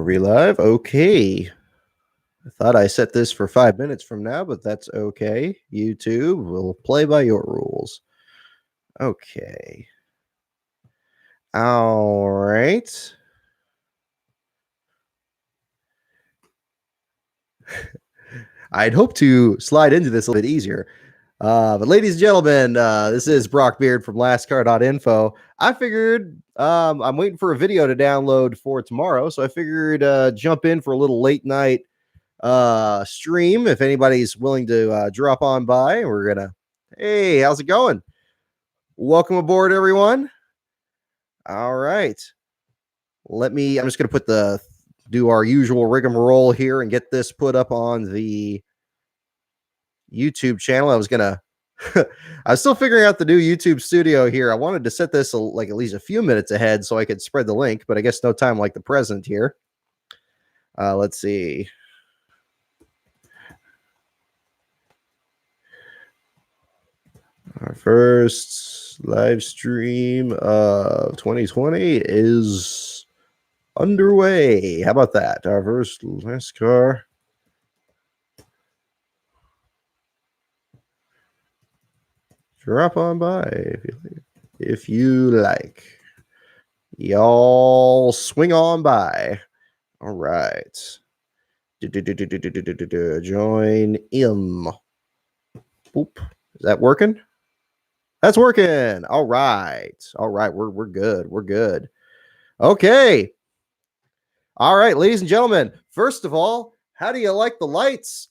we live? Okay. I thought I set this for 5 minutes from now, but that's okay. YouTube will play by your rules. Okay. All right. I'd hope to slide into this a little bit easier. But ladies and gentlemen, this is Brock Beard from lastcar.info. I figured I'm waiting for a video to download for tomorrow, so I figured jump in for a little late night stream. If anybody's willing to drop on by, we're gonna. Hey, how's it going? Welcome aboard, everyone. All right. I'm just gonna do our usual rigmarole here and get this put up on the YouTube channel. I was still figuring out the new YouTube studio here. I wanted to set this like at least a few minutes ahead so I could spread the link, but I guess no time like the present here. Let's see. Our first live stream of 2020 is underway. How about that? Our first NASCAR. Drop on by if you like. Y'all swing on by. All right. Join in. Boop. Is that working? That's working. All right. We're good. We're good. Okay. All right, ladies and gentlemen. First of all, how do you like the lights?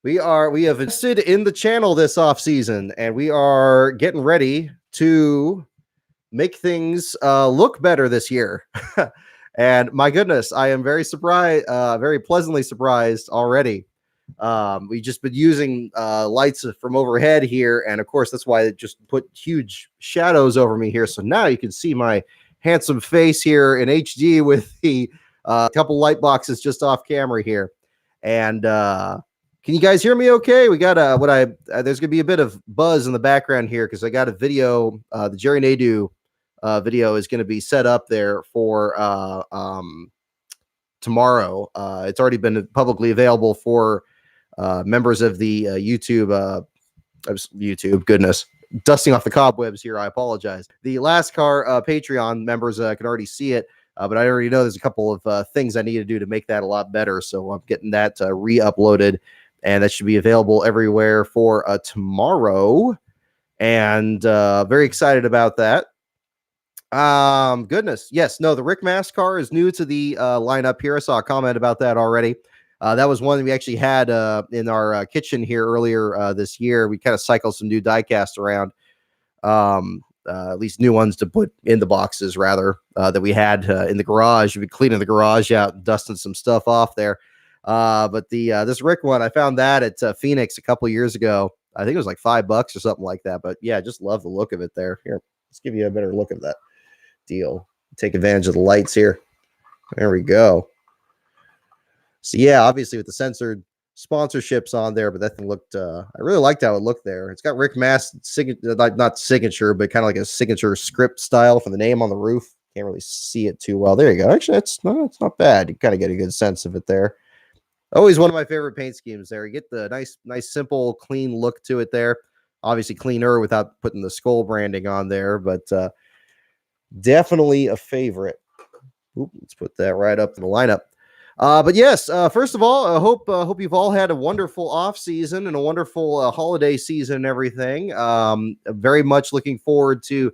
We have invested in the channel this off season, and we are getting ready to make things look better this year. And my goodness, I am very surprised, very pleasantly surprised already. We've just been using lights from overhead here, and of course that's why it just put huge shadows over me here. So now you can see my handsome face here in HD with the couple light boxes just off camera here. And can you guys hear me okay? We got there's gonna be a bit of buzz in the background here because I got a video. The Jerry Nadeau video is going to be set up there for tomorrow. It's already been publicly available for members of the YouTube. Goodness, dusting off the cobwebs here. I apologize. The LastCar Patreon members can already see it, but I already know there's a couple of things I need to do to make that a lot better. So I'm getting that re-uploaded, and that should be available everywhere for tomorrow. And very excited about that. Goodness. Yes. No, the Rick Mascar is new to the lineup here. I saw a comment about that already. That was one that we actually had in our kitchen here earlier this year. We kind of cycled some new diecast around, at least new ones to put in the boxes rather that we had in the garage. We've been cleaning the garage out and dusting some stuff off there. But this Rick one, I found that at Phoenix a couple years ago. I think it was like $5 or something like that. But yeah, just love the look of it there. Here, let's give you a better look of that deal. Take advantage of the lights here. There we go. So yeah, obviously with the censored sponsorships on there, but that thing looked I really liked how it looked there. It's got Rick Mass not signature, but kind of like a signature script style for the name on the roof. Can't really see it too well. There you go. Actually, it's not bad. You kind of get a good sense of it there. Always one of my favorite paint schemes there. You get the nice simple clean look to it there. Obviously cleaner without putting the skull branding on there, but definitely a favorite. Oop, let's put that right up to the lineup. But yes, first of all, I hope you've all had a wonderful off season and a wonderful holiday season and everything. Very much looking forward to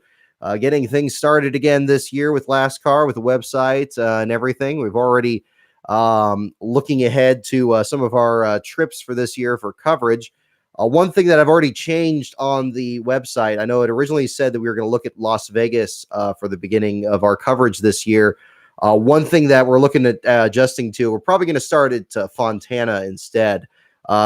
getting things started again this year with LastCar, with the website and everything. We've already looking ahead to some of our trips for this year for coverage. One thing that I've already changed on the website, I know it originally said that we were going to look at Las Vegas for the beginning of our coverage this year. One thing that we're looking at adjusting to, we're probably going to start at Fontana instead.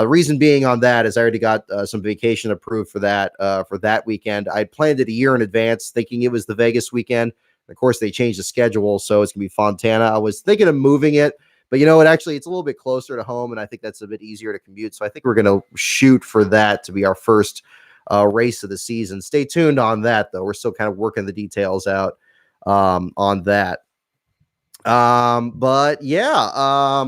Reason being on that is I already got some vacation approved for that weekend. I planned it a year in advance, thinking it was the Vegas weekend. Of course, they changed the schedule, so it's going to be Fontana. I was thinking of moving it, but you know what? Actually, it's a little bit closer to home, and I think that's a bit easier to commute. So I think we're going to shoot for that to be our first race of the season. Stay tuned on that, though. We're still kind of working the details out on that. But yeah,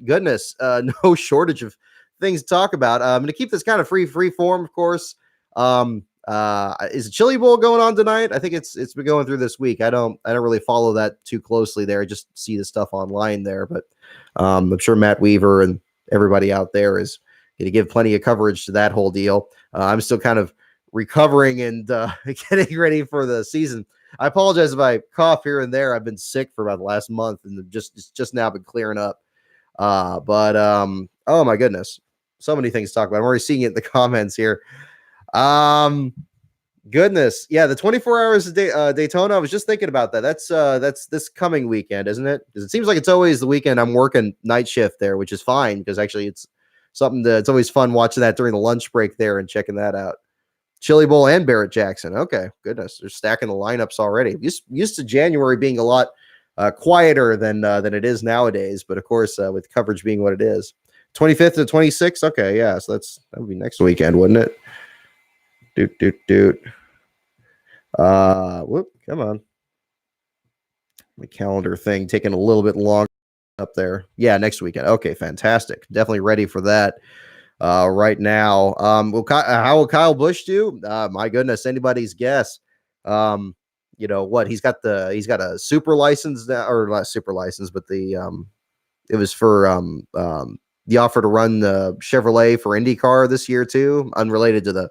goodness, no shortage of things to talk about. I'm going to keep this kind of free form, of course. Is a Chili Bowl going on tonight? I think it's been going through this week. I don't really follow that too closely there. I just see the stuff online there, but I'm sure Matt Weaver and everybody out there is going to give plenty of coverage to that whole deal. I'm still kind of recovering and getting ready for the season. I apologize if I cough here and there. I've been sick for about the last month and it's just now been clearing up. But oh my goodness, so many things to talk about. I'm already seeing it in the comments here. Goodness, yeah, the 24 hours a day Daytona. I was just thinking about that. That's this coming weekend, isn't it? Because it seems like it's always the weekend I'm working night shift there, which is fine because actually it's something that it's always fun watching that during the lunch break there and checking that out. Chili Bowl and Barrett Jackson. Okay, goodness, they're stacking the lineups already. Used to January being a lot quieter than it is nowadays, but of course with coverage being what it is. 25th to 26th. Okay, yeah, so that would be next weekend, wouldn't it? Doot. Whoop, come on. My calendar thing taking a little bit longer up there. Yeah, next weekend. Okay, fantastic. Definitely ready for that. Right now. How will Kyle Busch do? My goodness, anybody's guess. You know what? He's got a super license now, or not super license, but it was for the offer to run the Chevrolet for IndyCar this year too, unrelated to the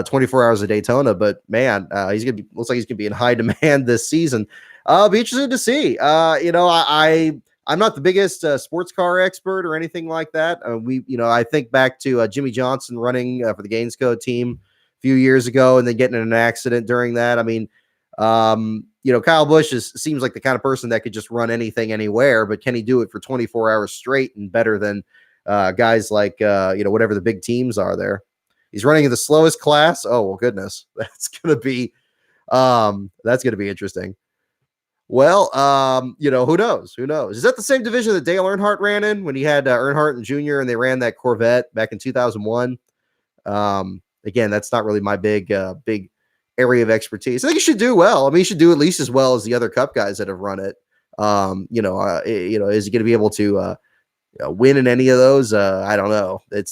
24 hours of Daytona. But man, looks like he's gonna be in high demand this season. I'll be interested to see. I'm not the biggest sports car expert or anything like that. I think back to Jimmy Johnson running for the Gainesco team a few years ago and then getting in an accident during that. I mean, Kyle Busch seems like the kind of person that could just run anything anywhere, but can he do it for 24 hours straight and better than guys like, whatever the big teams are there? He's running in the slowest class. Oh, well, goodness. That's going to be interesting. Well, who knows? Who knows? Is that the same division that Dale Earnhardt ran in when he had Earnhardt and Jr. and they ran that Corvette back in 2001? Again, that's not really my big area of expertise. I think he should do well. I mean, he should do at least as well as the other Cup guys that have run it. Is he going to be able to win in any of those? I don't know. I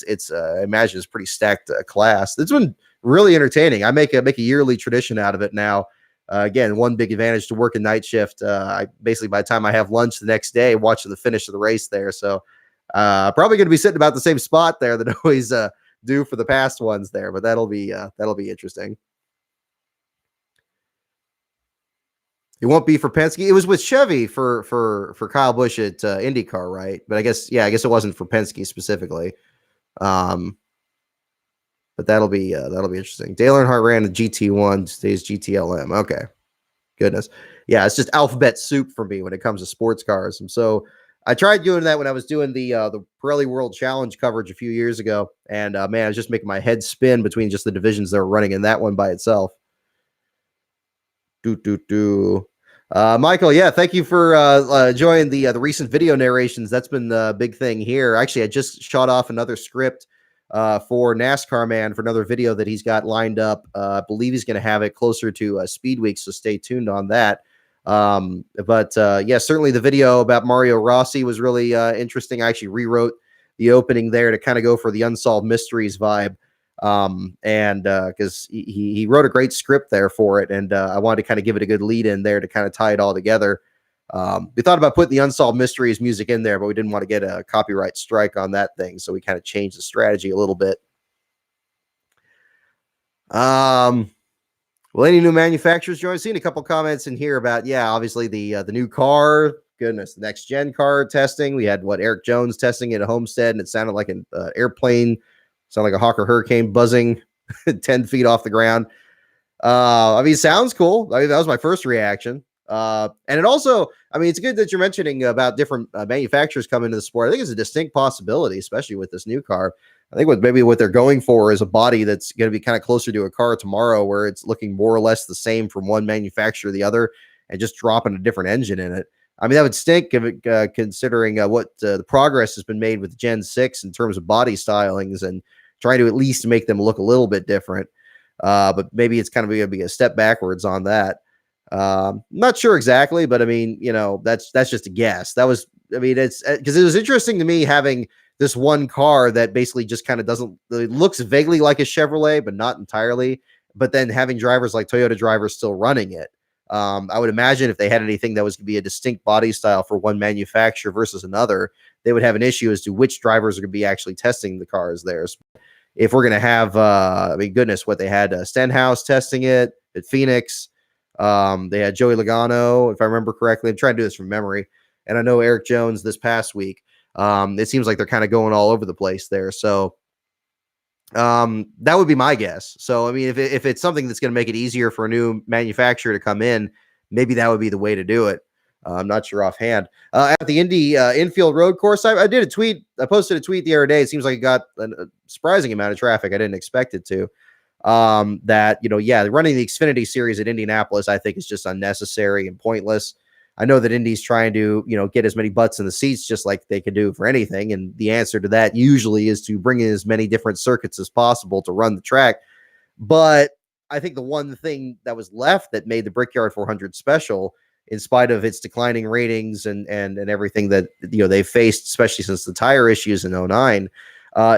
imagine it's pretty stacked class. It's been really entertaining. I make a yearly tradition out of it now. Again, one big advantage to work a night shift. I basically, by the time I have lunch the next day, watching the finish of the race there. So probably going to be sitting about the same spot there that I always do for the past ones there. But that'll be interesting. It won't be for Penske. It was with Chevy for Kyle Busch at IndyCar, right? But I guess it wasn't for Penske specifically. But that'll be interesting. Dale Earnhardt ran a GT1, stays GTLM. Okay, goodness, yeah, it's just alphabet soup for me when it comes to sports cars. And so I tried doing that when I was doing the Pirelli World Challenge coverage a few years ago, and man, I was just making my head spin between just the divisions that were running in that one by itself. Michael, yeah, thank you for joining the recent video narrations. That's been the big thing here. Actually, I just shot off another script for NASCAR Man for another video that he's got lined up. I believe he's going to have it closer to Speed Week, so stay tuned on that. Certainly the video about Mario Rossi was really interesting. I actually rewrote the opening there to kind of go for the Unsolved Mysteries vibe. Because he wrote a great script there for it, and I wanted to kind of give it a good lead in there to kind of tie it all together. We thought about putting the Unsolved Mysteries music in there, but we didn't want to get a copyright strike on that thing, so we kind of changed the strategy a little bit. Will any new manufacturers join? Seen a couple comments in here about, obviously the new car. Goodness, the next gen car testing. We had Eric Jones testing it at Homestead, and it sounded like an airplane. Sound like a Hawker Hurricane buzzing 10 feet off the ground. It sounds cool. That was my first reaction. And it also, it's good that you're mentioning about different manufacturers coming into the sport. I think it's a distinct possibility, especially with this new car. I think what they're going for is a body that's going to be kind of closer to a car tomorrow, where it's looking more or less the same from one manufacturer to the other, and just dropping a different engine in it. That would stink considering what the progress has been made with Gen 6 in terms of body stylings and trying to at least make them look a little bit different. But maybe it's kind of going to be a step backwards on that. Not sure exactly, but I mean, that's just a guess. That was, I mean, it's because it was interesting to me having this one car that basically just kind of doesn't, it looks vaguely like a Chevrolet, but not entirely. But then having drivers like Toyota drivers still running it. I would imagine if they had anything that was going to be a distinct body style for one manufacturer versus another, they would have an issue as to which drivers are going to be actually testing the car as theirs. If we're going to have, I mean, goodness, what they had Stenhouse testing it at Phoenix. They had Joey Logano, if I remember correctly. I'm trying to do this from memory. And I know Eric Jones this past week. It seems like they're kind of going all over the place there. So that would be my guess. So, I mean, if it's something that's going to make it easier for a new manufacturer to come in, maybe that would be the way to do it. I'm not sure offhand. At the Indy infield road course, I did a tweet. I posted a tweet the other day. It seems like it got a surprising amount of traffic. I didn't expect it to. That, running the Xfinity series at Indianapolis, I think is just unnecessary and pointless. I know that Indy's trying to, get as many butts in the seats, just like they can do for anything. And the answer to that usually is to bring in as many different circuits as possible to run the track. But I think the one thing that was left that made the Brickyard 400 special, in spite of its declining ratings and everything that, they faced, especially since the tire issues in 09,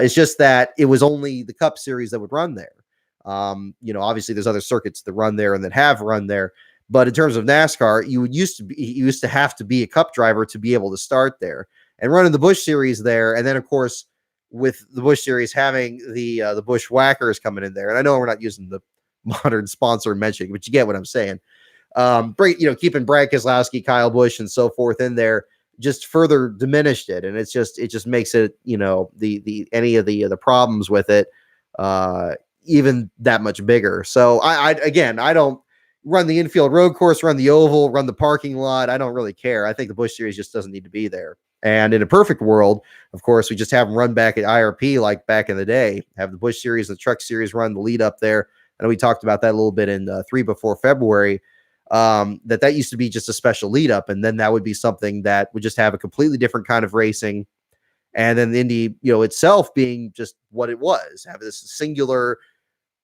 is just that it was only the Cup Series that would run there. Obviously there's other circuits that run there and that have run there, but in terms of NASCAR, you used to have to be a Cup driver to be able to start there and running the Busch Series there. And then of course, with the Busch Series having the Busch Whackers coming in there, and I know we're not using the modern sponsor mentioning, but you get what I'm saying. Keeping Brad Keselowski, Kyle Busch, and so forth in there just further diminished it, and it just makes it, the any of the problems with it even that much bigger. So I don't run the infield road course, run the oval, run the parking lot. I don't really care. I think the Busch Series just doesn't need to be there. And in a perfect world, of course, we just have them run back at IRP like back in the day. Have the Busch Series and the Truck Series run the lead up there. I know we talked about that a little bit in 3 before February. That used to be just a special lead up, and then that would be something that would just have a completely different kind of racing. And then the Indy, itself being just what it was, have this singular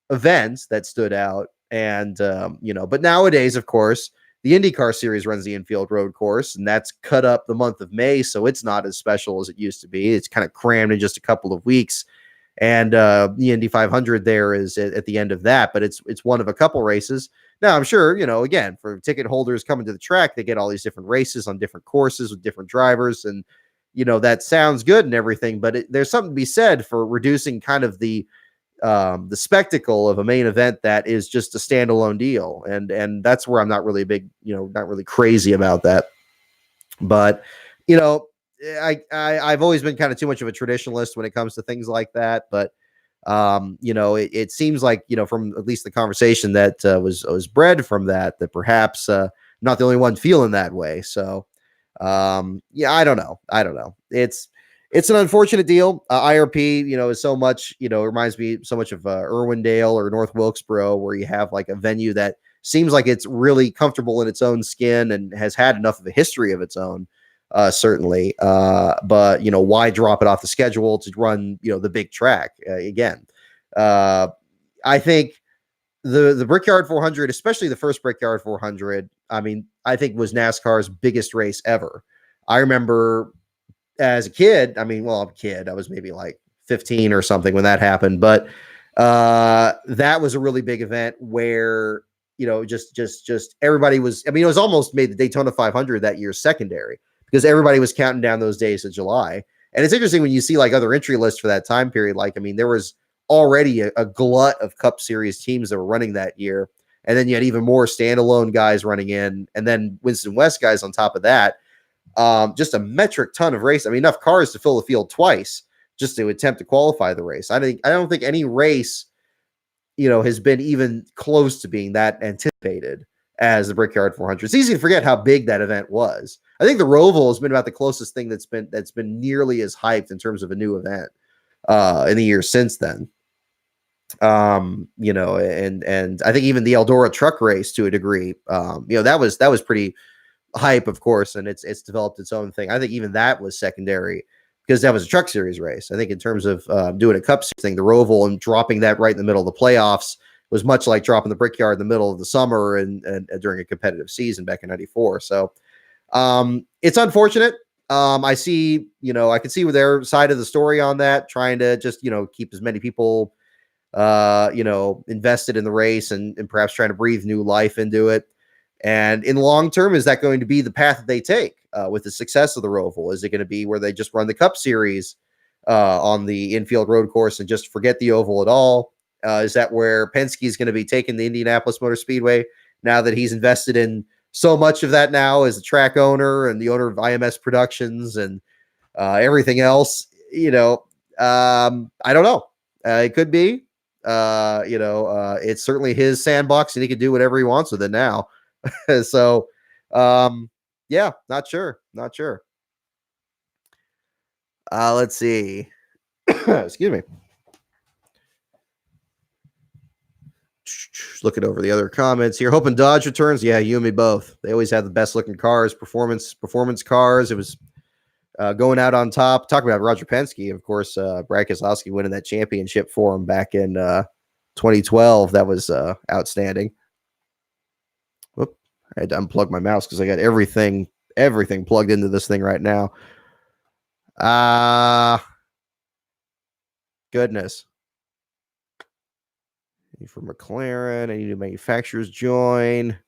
event that stood out. And, but nowadays, of course, the IndyCar series runs the infield road course, and that's cut up the month of May. So it's not as special as it used to be. It's kind of crammed in just a couple of weeks. And the Indy 500 there is at the end of that, but it's one of a couple races. Now, I'm sure, again, for ticket holders coming to the track, they get all these different races on different courses with different drivers. And, that sounds good and everything, but there's something to be said for reducing kind of the spectacle of a main event that is just a standalone deal. And that's where I'm not really big, not really crazy about that. But, I've always been kind of too much of a traditionalist when it comes to things like that. But, it seems like, from at least the conversation that was bred from that perhaps not the only one feeling that way. So, I don't know. It's an unfortunate deal. IRP, is so much, it reminds me so much of Irwindale or North Wilkesboro, where you have like a venue that seems like it's really comfortable in its own skin and has had enough of a history of its own, certainly. But, why drop it off the schedule to run, the big track again? I think the Brickyard 400, especially the first Brickyard 400, I think was NASCAR's biggest race ever. I remember as a kid, I'm a kid. I was maybe like 15 or something when that happened, but that was a really big event where, just everybody was, it was almost made the Daytona 500 that year secondary because everybody was counting down those days of July. And it's interesting when you see like other entry lists for that time period. Like, there was already a glut of Cup Series teams that were running that year. And then you had even more standalone guys running in, and then Winston West guys on top of that. Just a metric ton of race. Enough cars to fill the field twice just to attempt to qualify the race. I don't think any race, has been even close to being that anticipated as the Brickyard 400. It's easy to forget how big that event was. I think the Roval has been about the closest thing that's been nearly as hyped in terms of a new event in the years since then. And I think even the Eldora truck race to a degree, that was pretty hype, of course, and it's developed its own thing. I think even that was secondary because that was a truck series race. I think in terms of doing a Cup Series thing, the Roval and dropping that right in the middle of the playoffs was much like dropping the Brickyard in the middle of the summer and during a competitive season back in '94. So it's unfortunate. I see, I can see their side of the story on that, trying to just, keep as many people, invested in the race and perhaps trying to breathe new life into it. And in the long term, is that going to be the path that they take with the success of the Roval? Is it going to be where they just run the Cup Series on the infield road course and just forget the oval at all? Is that where Penske is going to be taking the Indianapolis Motor Speedway now that he's invested in so much of that now as a track owner and the owner of IMS Productions and everything else? I don't know. It could be. It's certainly his sandbox and he can do whatever he wants with it now. So, yeah, not sure. Let's see. Excuse me. Looking over the other comments here. Hoping Dodge returns. Yeah, you and me both. They always have the best looking cars, performance cars. It was going out on top. Talk about Roger Penske, of course. Brad Keselowski winning that championship for him back in 2012. That was outstanding. Whoop! I had to unplug my mouse because I got everything plugged into this thing right now. Goodness. For McLaren, any new manufacturers join?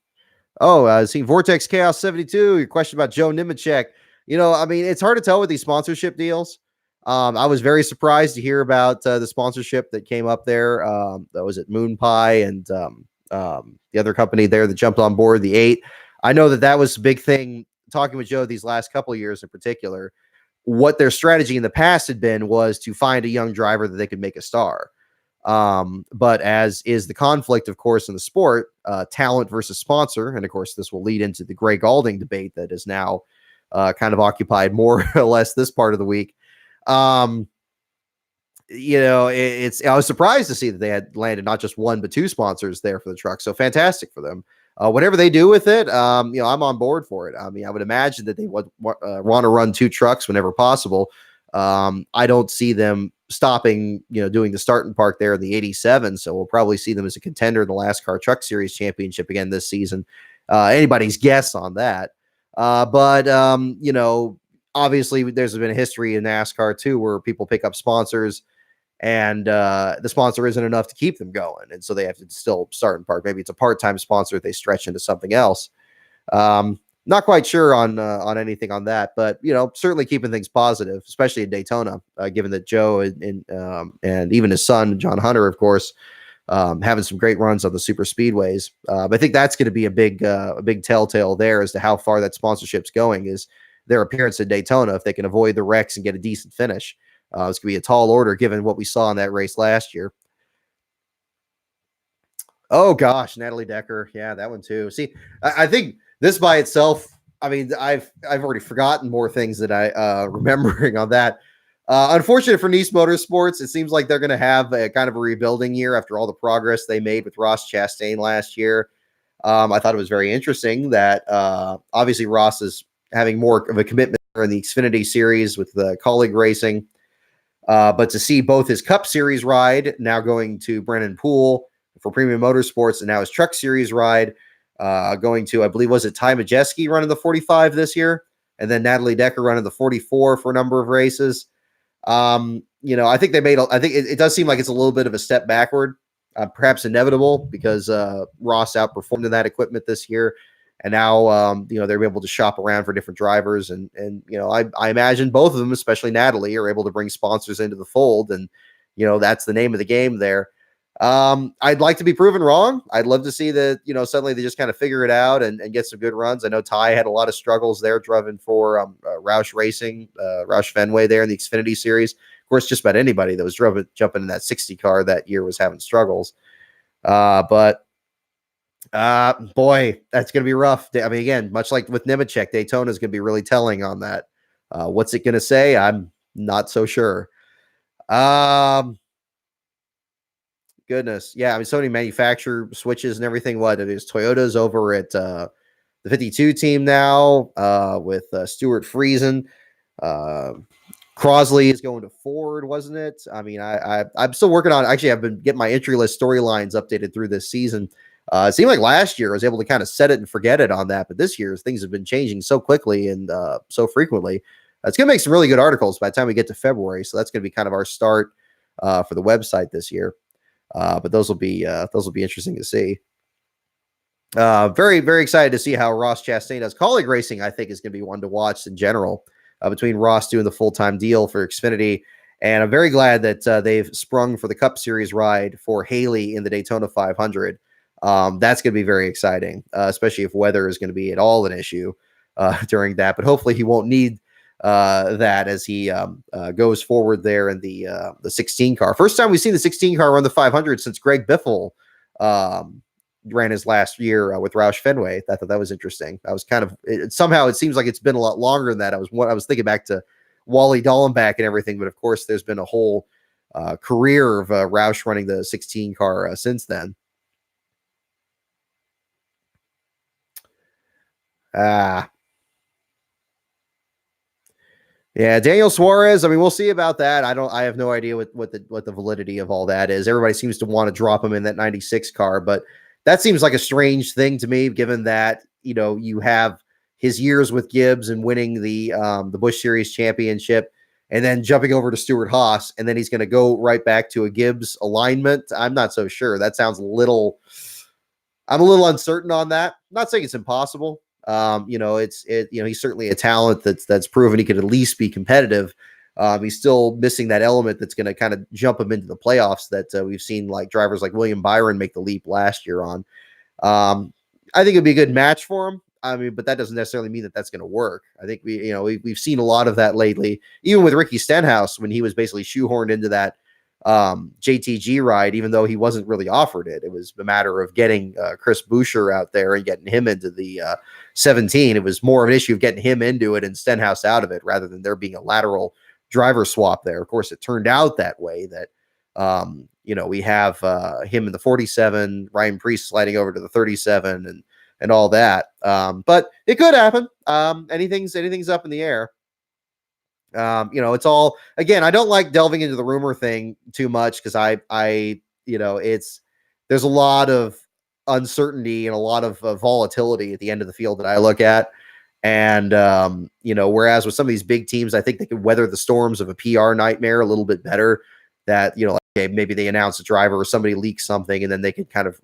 Oh, see Vortex Chaos 72. Your question about Joe Nemechek. It's hard to tell with these sponsorship deals. I was very surprised to hear about the sponsorship that came up there. That was at Moon Pie and the other company there that jumped on board, the 8. I know that was a big thing. Talking with Joe these last couple of years in particular, what their strategy in the past had been was to find a young driver that they could make a star. But as is the conflict, of course, in the sport, talent versus sponsor. And of course, this will lead into the Greg Alding debate that is now kind of occupied more or less this part of the week. I was surprised to see that they had landed not just one, but 2 sponsors there for the truck. So fantastic for them. Whatever they do with it, I'm on board for it. I mean, I would imagine that they would want to run 2 trucks whenever possible. I don't see them stopping, doing the starting park there in the 87. So we'll probably see them as a contender in the last Car Truck Series championship again this season. Anybody's guess on that. But obviously there's been a history in NASCAR too, where people pick up sponsors and the sponsor isn't enough to keep them going. And so they have to still start in park. Maybe it's a part-time sponsor. They stretch into something else. Not quite sure on anything on that, but certainly keeping things positive, especially in Daytona, given that Joe and even his son John Hunter, of course, having some great runs on the super speedways. But I think that's going to be a big telltale there as to how far that sponsorship's going is their appearance at Daytona. If they can avoid the wrecks and get a decent finish, it's going to be a tall order given what we saw in that race last year. Oh gosh, Natalie Decker, yeah, that one too. See, I think this by itself, I mean, I've already forgotten more things that I remembering on that. Unfortunate for Nice Motorsports, it seems like they're going to have a kind of a rebuilding year after all the progress they made with Ross Chastain last year. I thought it was very interesting that obviously Ross is having more of a commitment in the Xfinity Series with the colleague racing. But to see both his Cup Series ride now going to Brennan Poole for Premium Motorsports and now his Truck Series ride going to, I believe, was it Ty Majeski running the 45 this year? And then Natalie Decker running the 44 for a number of races. I think it does seem like it's a little bit of a step backward, perhaps inevitable because Ross outperformed in that equipment this year. And now, they're able to shop around for different drivers. And I imagine both of them, especially Natalie, are able to bring sponsors into the fold. And, that's the name of the game there. I'd like to be proven wrong. I'd love to see that, suddenly they just kind of figure it out and get some good runs. I know Ty had a lot of struggles there driving for Roush Racing, Roush Fenway there in the Xfinity Series. Of course, just about anybody that was jumping in that 60 car that year was having struggles. But boy, that's going to be rough. I mean, again, much like with Nemechek, Daytona is going to be really telling on that. What's it going to say? I'm not so sure. Goodness. Yeah. I mean, so many manufacturer switches and everything. What it is, Toyota's over at the 52 team now with Stuart Friesen. Crosley is going to Ford, wasn't it? I mean, I'm still working on. Actually, I've been getting my entry list storylines updated through this season. It seemed like last year I was able to kind of set it and forget it on that, but this year things have been changing so quickly and so frequently. It's going to make some really good articles by the time we get to February. So that's going to be kind of our start for the website this year. But those will be interesting to see. Very, very excited to see how Ross Chastain does. Colleague racing, I think, is going to be one to watch in general. Between Ross doing the full-time deal for Xfinity, and I'm very glad that they've sprung for the Cup Series ride for Haley in the Daytona 500. That's going to be very exciting, especially if weather is going to be at all an issue during that. But hopefully he won't need that as he goes forward there in the 16 car. First time we've seen the 16 car run the 500 since Greg Biffle ran his last year with Roush Fenway. I thought that was interesting. I was kind of somehow it seems like it's been a lot longer than that. I was thinking back to Wally Dallenbach and everything, but of course there's been a whole career of Roush running the 16 car since then. Yeah, Daniel Suarez. I mean, we'll see about that. I have no idea what the validity of all that is. Everybody seems to want to drop him in that 96 car, but that seems like a strange thing to me, given that, you have his years with Gibbs and winning the Busch Series championship and then jumping over to Stewart-Haas, and then he's going to go right back to a Gibbs alignment. I'm not so sure. That sounds I'm a little uncertain on that. I'm not saying it's impossible. He's certainly a talent that's proven he could at least be competitive. He's still missing that element that's going to kind of jump him into the playoffs that we've seen like drivers like William Byron make the leap last year on. I think it'd be a good match for him. I mean, but that doesn't necessarily mean that that's going to work. I think we've seen a lot of that lately, even with Ricky Stenhouse when he was basically shoehorned into that JTG ride, even though he wasn't really offered it. It was a matter of getting Chris Buescher out there and getting him into the 17. It was more of an issue of getting him into it and Stenhouse out of it rather than there being a lateral driver swap there. Of course, it turned out that way that, we have him in the 47, Ryan Preece sliding over to the 37 and all that. But it could happen. Anything's up in the air. It's all, again, I don't like delving into the rumor thing too much because there's a lot of uncertainty and a lot of volatility at the end of the field that I look at. And, whereas with some of these big teams, I think they could weather the storms of a PR nightmare a little bit better that, maybe they announce a driver or somebody leaks something and then they can kind of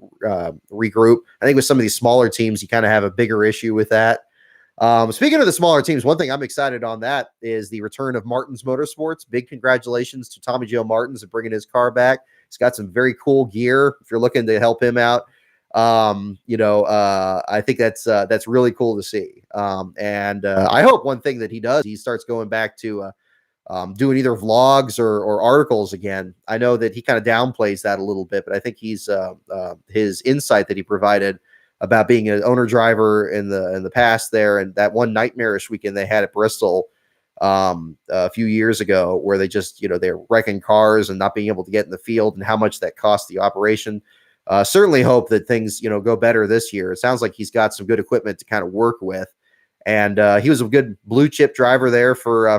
regroup. I think with some of these smaller teams, you kind of have a bigger issue with that. Speaking of the smaller teams, one thing I'm excited on that is the return of Martins Motorsports. Big congratulations to Tommy Joe Martins and bringing his car back. He's got some very cool gear. If you're looking to help him out, I think that's really cool to see. I hope one thing that he does, he starts going back to doing either vlogs or articles again. I know that he kind of downplays that a little bit, but I think he's his insight that he provided about being an owner driver in the past there, and that one nightmarish weekend they had at Bristol a few years ago where they just, they're wrecking cars and not being able to get in the field and how much that cost the operation. Certainly hope that things, go better this year. It sounds like he's got some good equipment to kind of work with. And he was a good blue chip driver there for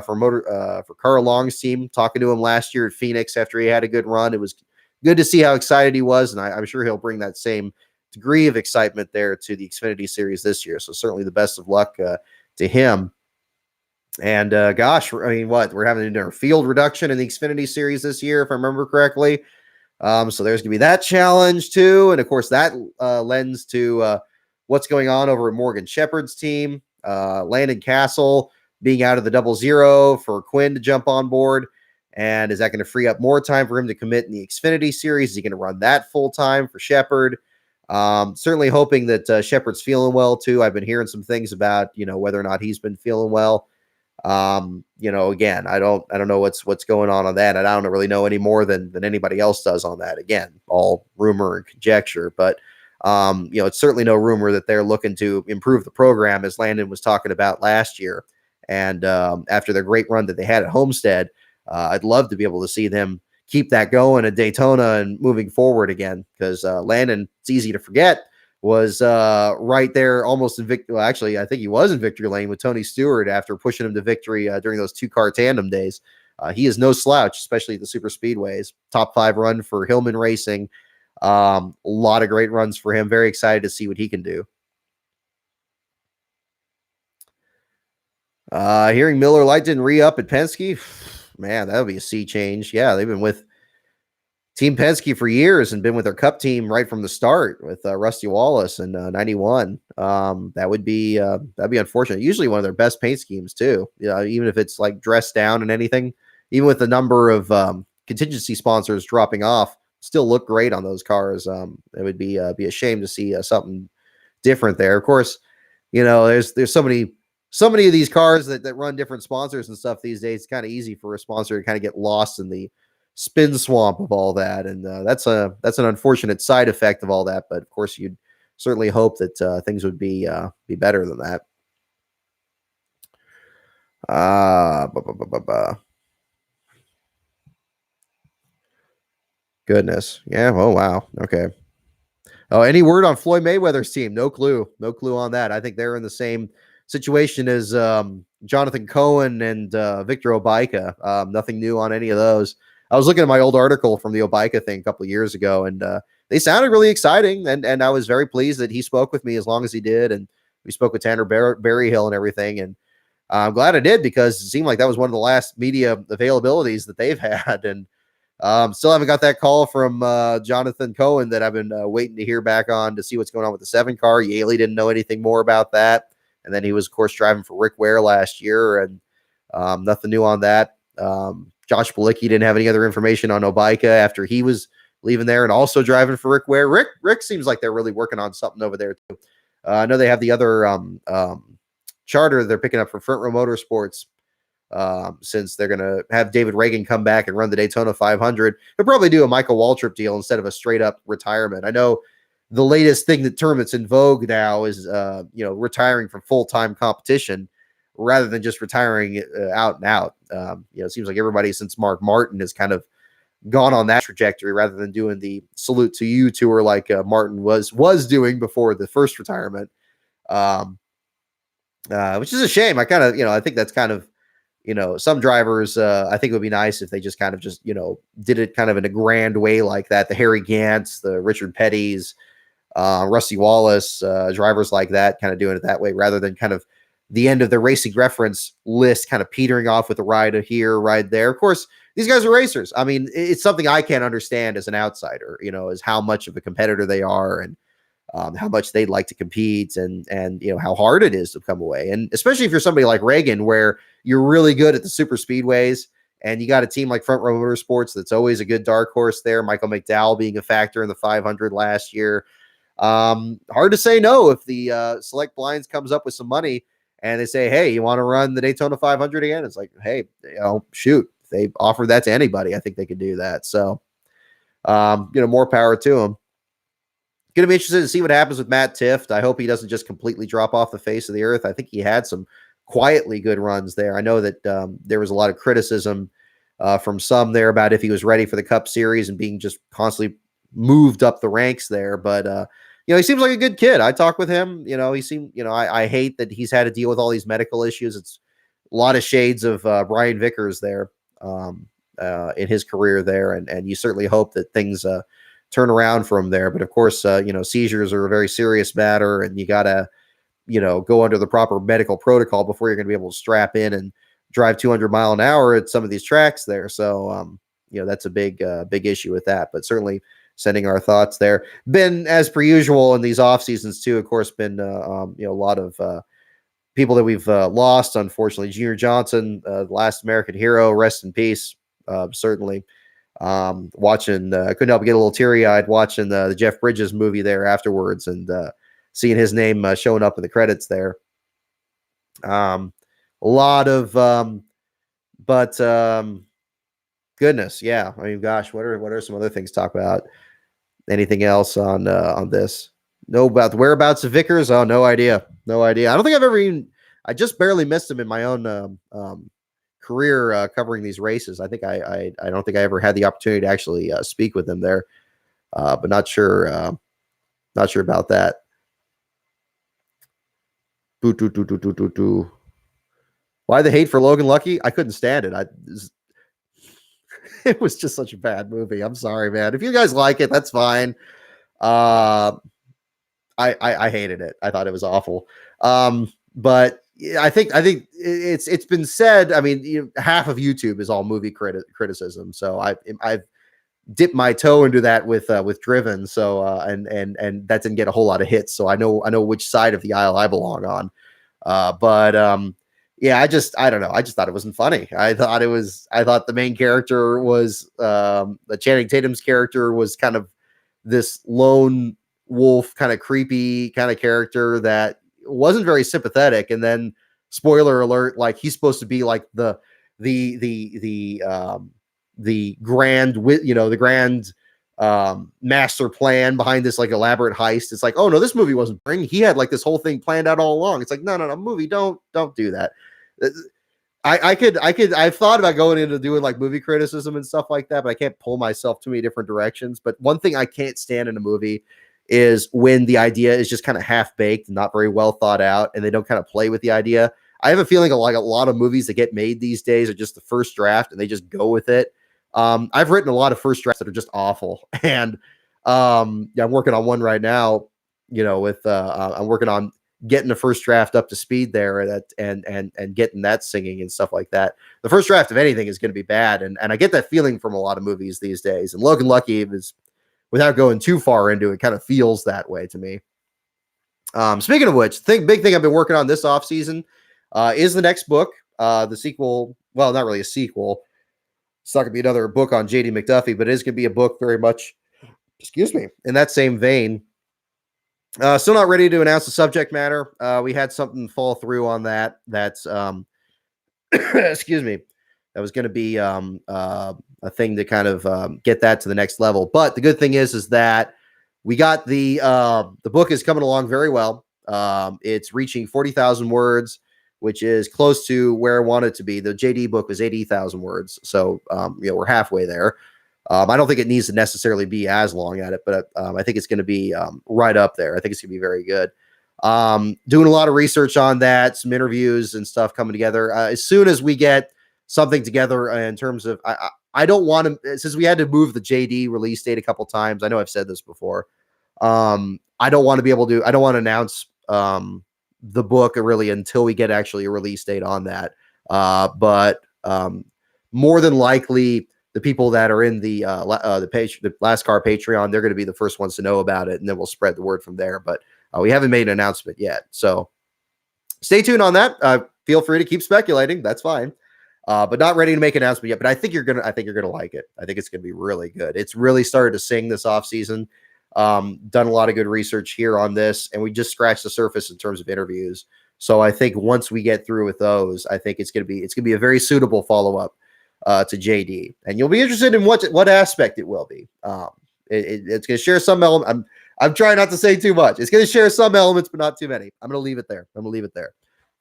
Carl Long's team. Talking to him last year at Phoenix after he had a good run, it was good to see how excited he was, and I'm sure he'll bring that same degree of excitement there to the Xfinity Series this year. So certainly the best of luck to him. And gosh, I mean, we're having a field reduction in the Xfinity Series this year, if I remember correctly. So there's gonna be that challenge too, and of course that lends to what's going on over at Morgan Shepherd's team. Landon Castle being out of the 00 for Quinn to jump on board. And is that going to free up more time for him to commit in the Xfinity Series? Is he going to run that full time for Shepherd? Certainly hoping that Shepherd's feeling well too. I've been hearing some things about, whether or not he's been feeling well. Again, I don't know what's going on that. And I don't really know any more than anybody else does on that. Again, all rumor and conjecture, but it's certainly no rumor that they're looking to improve the program, as Landon was talking about last year. And after the great run that they had at Homestead, I'd love to be able to see them keep that going at Daytona and moving forward again, because Landon, it's easy to forget, was right there almost in victory. Well, actually, I think he was in victory lane with Tony Stewart after pushing him to victory during those 2-car tandem days. He is no slouch, especially at the super speedways. Top 5 run for Hillman Racing. A lot of great runs for him. Very excited to see what he can do. Hearing Miller Lite didn't re-up at Penske, man, that would be a sea change. Yeah, they've been with Team Penske for years and been with their Cup team right from the start with Rusty Wallace in '91. That'd be unfortunate. Usually one of their best paint schemes too. Even if it's like dressed down and anything, even with the number of contingency sponsors dropping off, still look great on those cars. It would be a shame to see something different there. Of course, there's so many of these cars that run different sponsors and stuff these days. It's kind of easy for a sponsor to kind of get lost in the spin swamp of all that, and that's an unfortunate side effect of all that. But of course, you'd certainly hope that things would be better than that. Goodness, yeah. Oh wow. Okay. Oh, any word on Floyd Mayweather's team? No clue. No clue on that. I think they're in the same situation as Jonathan Cohen and Victor Obaika. Nothing new on any of those. I was looking at my old article from the Obaika thing a couple of years ago, and they sounded really exciting. And I was very pleased that he spoke with me as long as he did. And we spoke with Tanner Berryhill and everything. And I'm glad I did, because it seemed like that was one of the last media availabilities that they've had. And still haven't got that call from Jonathan Cohen that I've been waiting to hear back on to see what's going on with the 7 car. Yaley didn't know anything more about that. And then he was, of course, driving for Rick Ware last year, and nothing new on that. Josh Balicki didn't have any other information on Obaika after he was leaving there and also driving for Rick Ware. Rick seems like they're really working on something over there too. I know they have the other charter they're picking up for Front Row Motorsports, since they're going to have David Reagan come back and run the Daytona 500. They'll probably do a Michael Waltrip deal instead of a straight up retirement. I know the latest term that's in vogue now is, retiring from full-time competition rather than just retiring out and out. It seems like everybody since Mark Martin has kind of gone on that trajectory rather than doing the salute to you tour like Martin was doing before the first retirement, which is a shame. I think that's kind of, some drivers, I think it would be nice if they just kind of did it kind of in a grand way like that. The Harry Gants, the Richard Pettys, Rusty Wallace, drivers like that, kind of doing it that way rather than kind of the end of the Racing Reference list kind of petering off with a ride here, ride there. Of course, these guys are racers. I mean, it's something I can't understand as an outsider, is how much of a competitor they are and how much they'd like to compete and how hard it is to come away. And especially if you're somebody like Reagan, where you're really good at the super speedways and you got a team like Front Row Motorsports that's always a good dark horse there. Michael McDowell being a factor in the 500 last year. Hard to say no if the Select Blinds comes up with some money and they say, hey, you want to run the Daytona 500 again? It's like, hey, shoot, if they offered that to anybody, I think they could do that. So, more power to them. Going to be interested to see what happens with Matt Tifft. I hope he doesn't just completely drop off the face of the earth. I think he had some quietly good runs there. I know that there was a lot of criticism from some there about if he was ready for the Cup Series and being just constantly moved up the ranks there. But, he seems like a good kid. I talked with him. He seemed, I hate that he's had to deal with all these medical issues. It's a lot of shades of Brian Vickers there in his career there. And you certainly hope that things turn around from there. But of course, seizures are a very serious matter, and you got to, go under the proper medical protocol before you're going to be able to strap in and drive 200 mile an hour at some of these tracks there. So, that's a big issue with that, but certainly sending our thoughts there. Been, as per usual in these off seasons too, of course, been, a lot of people that we've lost, unfortunately. Junior Johnson, last American hero, rest in peace. Certainly. Watching, couldn't help but get a little teary-eyed watching the Jeff Bridges movie there afterwards and seeing his name showing up in the credits there. A lot of, goodness, yeah. I mean, gosh, what are some other things to talk about? Anything else on this? No, about the whereabouts of Vickers? Oh, no idea. No idea. I don't think I've ever even, I just barely missed him in my own career covering these races. I think I don't think I ever had the opportunity to actually speak with him there, but not sure about that. Why the hate for Logan Lucky? I couldn't stand it. It was just such a bad movie. I'm sorry, man. If you guys like it, that's fine. Uh, I hated it. I thought it was awful. But I think it's been said. I mean, half of YouTube is all movie criticism. So I've dipped my toe into that with Driven. So and that didn't get a whole lot of hits. So I know which side of the aisle I belong on. But yeah, I don't know. I just thought it wasn't funny. I thought the main character was the Channing Tatum's character was kind of this lone wolf, kind of creepy kind of character that wasn't very sympathetic. And then, spoiler alert, like he's supposed to be like the grand, the grand master plan behind this like elaborate heist. It's like, oh no, this movie wasn't boring. He had like this whole thing planned out all along. It's like, no, movie, don't do that. I've thought about going into doing like movie criticism and stuff like that, but I can't pull myself too many different directions. But one thing I can't stand in a movie is when the idea is just kind of half baked and not very well thought out, and they don't kind of play with the idea. I have a feeling like a lot of movies that get made these days are just the first draft and they just go with it. I've written a lot of first drafts that are just awful, and yeah, I'm working on one right now. I'm working on getting the first draft up to speed there, and getting that singing and stuff like that. The first draft of anything is going to be bad, and I get that feeling from a lot of movies these days. And Logan Lucky is, without going too far into it, kind of feels that way to me. Speaking of which, big thing I've been working on this offseason is the next book, the sequel. Well, not really a sequel. It's not going to be another book on JD McDuffie, but it is going to be a book very much, in that same vein. Still not ready to announce the subject matter. We had something fall through on that. That's excuse me. That was going to be a thing to kind of get that to the next level. But the good thing is that we got the book is coming along very well. It's reaching 40,000 words, which is close to where I want it to be. The JD book was 80,000 words. So, we're halfway there. I don't think it needs to necessarily be as long at it, but I think it's going to be right up there. I think it's going to be very good. Doing a lot of research on that, some interviews and stuff coming together. As soon as we get something together in terms of, I don't want to, since we had to move the JD release date a couple times. I know I've said this before. I don't want to announce the book really until we get actually a release date on that. But more than likely, the people that are in the Last Car Patreon, they're going to be the first ones to know about it, and then we'll spread the word from there. But we haven't made an announcement yet, so stay tuned on that. Feel free to keep speculating; that's fine. But not ready to make an announcement yet. But I think you're gonna like it. I think it's gonna be really good. It's really started to sing this off season. Done a lot of good research here on this, and we just scratched the surface in terms of interviews. So I think once we get through with those, I think it's gonna be a very suitable follow up to JD, and you'll be interested in what aspect it will be. It's going to share some element. I'm trying not to say too much. It's going to share some elements, but not too many. I'm going to leave it there.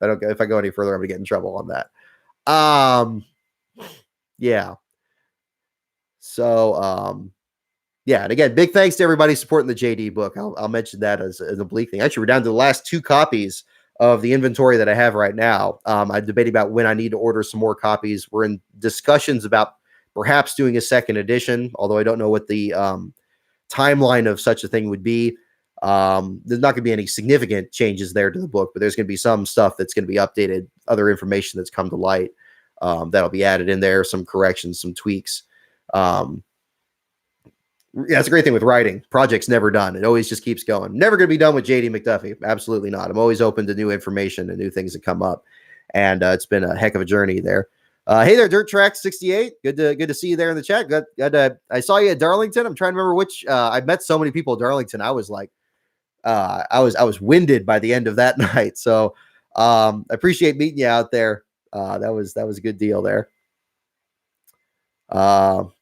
If I go any further, I'm going to get in trouble on that. Yeah. So, yeah. And again, big thanks to everybody supporting the JD book. I'll mention that as an oblique thing. Actually, we're down to the last 2 copies of the inventory that I have right now. I'm debating about when I need to order some more copies. We're in discussions about perhaps doing a second edition, although I don't know what the timeline of such a thing would be. There's not going to be any significant changes there to the book, but there's going to be some stuff that's going to be updated, other information that's come to light that'll be added in there, some corrections, some tweaks. Yeah, it's a great thing with writing. Project's never done. It always just keeps going. Never going to be done with JD McDuffie. Absolutely not. I'm always open to new information and new things that come up. And it's been a heck of a journey there. Hey there, Dirt Track 68. Good to see you there in the chat. I saw you at Darlington. I'm trying to remember which. I met so many people at Darlington. I was like, I was winded by the end of that night. So I appreciate meeting you out there. That was a good deal there.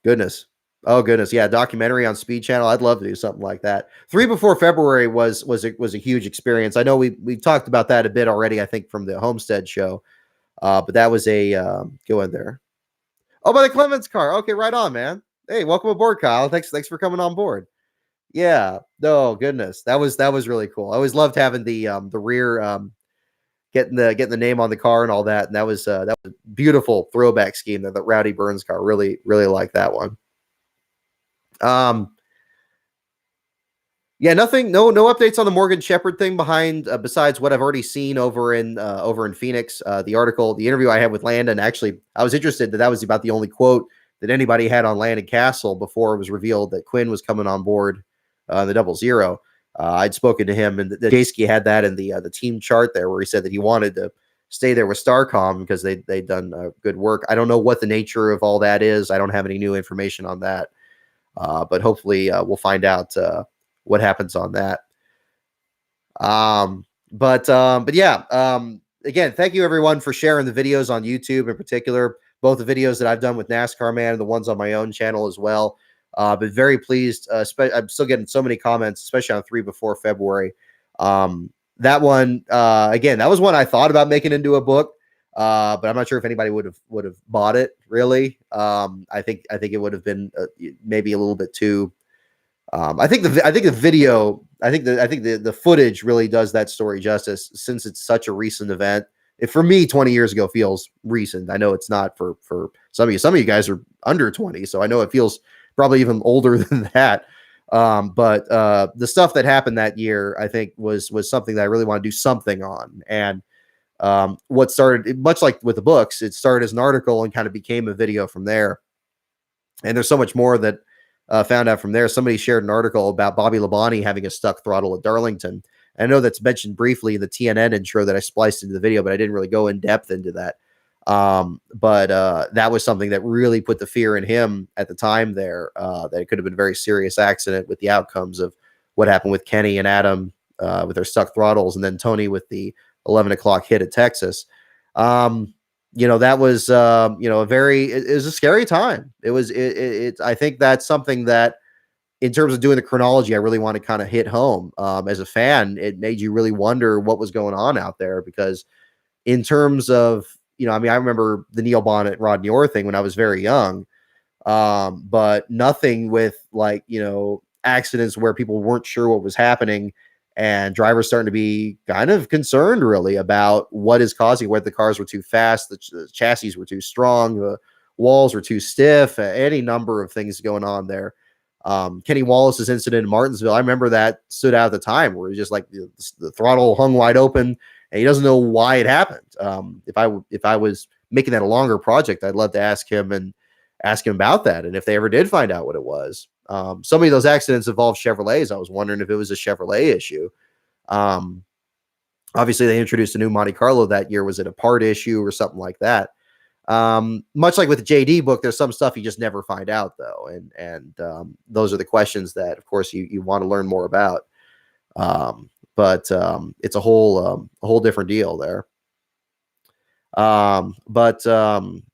Goodness. Oh goodness, yeah, documentary on Speed Channel. I'd love to do something like that. 3 before February was a huge experience. I know we talked about that a bit already. I think from the Homestead show, but that was a go in there. Oh, by the Clemens car. Okay, right on, man. Hey, welcome aboard, Kyle. Thanks for coming on board. Yeah. Oh goodness, that was really cool. I always loved having the rear getting the name on the car and all that. And that was a beautiful throwback scheme, that the Rowdy Burns car. Really, really like that one. Yeah, nothing, no updates on the Morgan Shepherd thing behind besides what I've already seen over in Phoenix. The interview I had with Landon. Actually, I was interested that was about the only quote that anybody had on Landon Castle before it was revealed that Quinn was coming on board the 00. I'd spoken to him, and the Jasky had that in the team chart there, where he said that he wanted to stay there with Starcom because they'd done good work. I don't know what the nature of all that is. I don't have any new information on that, but hopefully we'll find out what happens on that. But yeah, again, thank you everyone for sharing the videos on YouTube in particular, both the videos that I've done with NASCAR Man and the ones on my own channel as well. But very pleased. I'm still getting so many comments, especially on 3 before February. That one, again, that was one I thought about making into a book, but I'm not sure if anybody would have bought it. Really, I think it would have been maybe a little bit too. I think the footage really does that story justice, since it's such a recent event. It, for me, 20 years ago feels recent. I know it's not for some of you. Some of you guys are under 20, so I know it feels probably even older than that. But the stuff that happened that year, I think was something that I really want to do something on. And what started, much like with the books, it started as an article and kind of became a video from there. And there's so much more that found out from there. Somebody shared an article about Bobby Labonte having a stuck throttle at Darlington. I know that's mentioned briefly in the TNN intro that I spliced into the video, but I didn't really go in depth into that. But that was something that really put the fear in him at the time there, that it could have been a very serious accident, with the outcomes of what happened with Kenny and Adam with their stuck throttles, and then Tony with the 11 o'clock hit at Texas. That was, it was a scary time. I think that's something that, in terms of doing the chronology, I really want to kind of hit home. As a fan, it made you really wonder what was going on out there, because in terms of, I remember the Neil Bonnet, Rodney Orr thing when I was very young, but nothing with accidents where people weren't sure what was happening, and drivers starting to be kind of concerned really about what is causing, whether the cars were too fast, the chassis were too strong, the walls were too stiff, any number of things going on there. Kenny Wallace's incident in Martinsville, I remember that stood out at the time, where it's just like the throttle hung wide open and he doesn't know why it happened. If I was making that a longer project, I'd love to ask him about that, and if they ever did find out what it was. So many of those accidents involved Chevrolets. I was wondering if it was a Chevrolet issue. Obviously they introduced a new Monte Carlo that year. Was it a part issue or something like that? Much like with the JD book, there's some stuff you just never find out though. And those are the questions that, of course, you want to learn more about. But it's a whole different deal there. But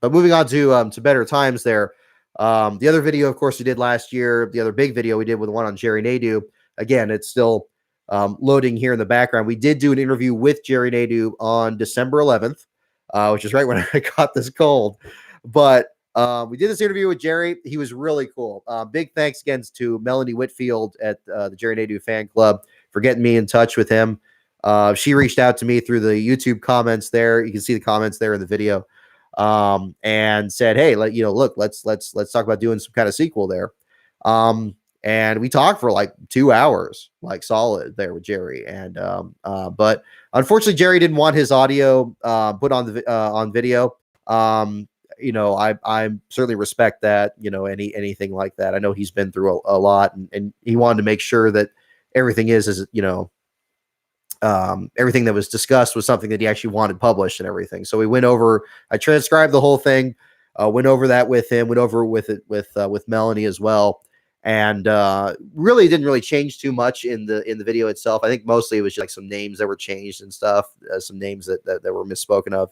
moving on to better times there. The other video, of course, we did last year, the other big video we did with the one on Jerry Nadeau. Again, it's still loading here in the background. We did do an interview with Jerry Nadeau on December 11th, which is right when I got this cold. But we did this interview with Jerry. He was really cool. Big thanks again to Melanie Whitfield at the Jerry Nadeau fan club for getting me in touch with him. She reached out to me through the YouTube comments there. You can see the comments there in the video. And said, hey, look, let's talk about doing some kind of sequel there. And we talked for like 2 hours, like solid there with Jerry. And, but unfortunately, Jerry didn't want his audio, put on video. I certainly respect that, anything like that. I know he's been through a lot, and he wanted to make sure that everything everything that was discussed was something that he actually wanted published and everything. So we went over, I transcribed the whole thing, went over that with him, went over with it with Melanie as well. And really didn't really change too much in the video itself. I think mostly it was just like some names that were changed and stuff, some names that were misspoken of,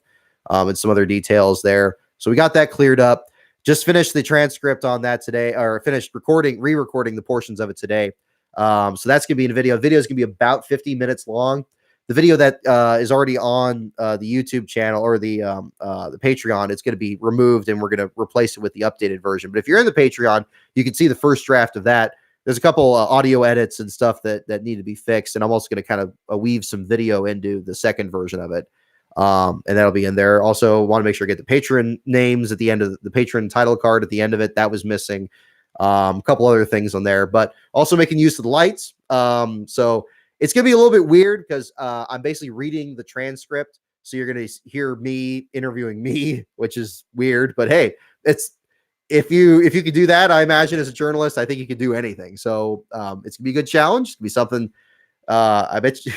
and some other details there. So we got that cleared up. Just finished the transcript on that today, or finished re-recording the portions of it today. So that's going to be in a video. The video is going to be about 50 minutes long. The video that is already on the YouTube channel or the Patreon, it's going to be removed, and we're going to replace it with the updated version. But if you're in the Patreon, you can see the first draft of that. There's a couple audio edits and stuff that need to be fixed, and I'm also going to kind of weave some video into the second version of it. And that'll be in there. Also, want to make sure I get the patron names at the end of the patron title card at the end of it. That was missing. A couple other things on there, but also making use of the lights. So it's gonna be a little bit weird because I'm basically reading the transcript. So you're gonna hear me interviewing me, which is weird. But hey, it's if you could do that, I imagine as a journalist, I think you could do anything. So it's gonna be a good challenge. It's gonna be something. I bet you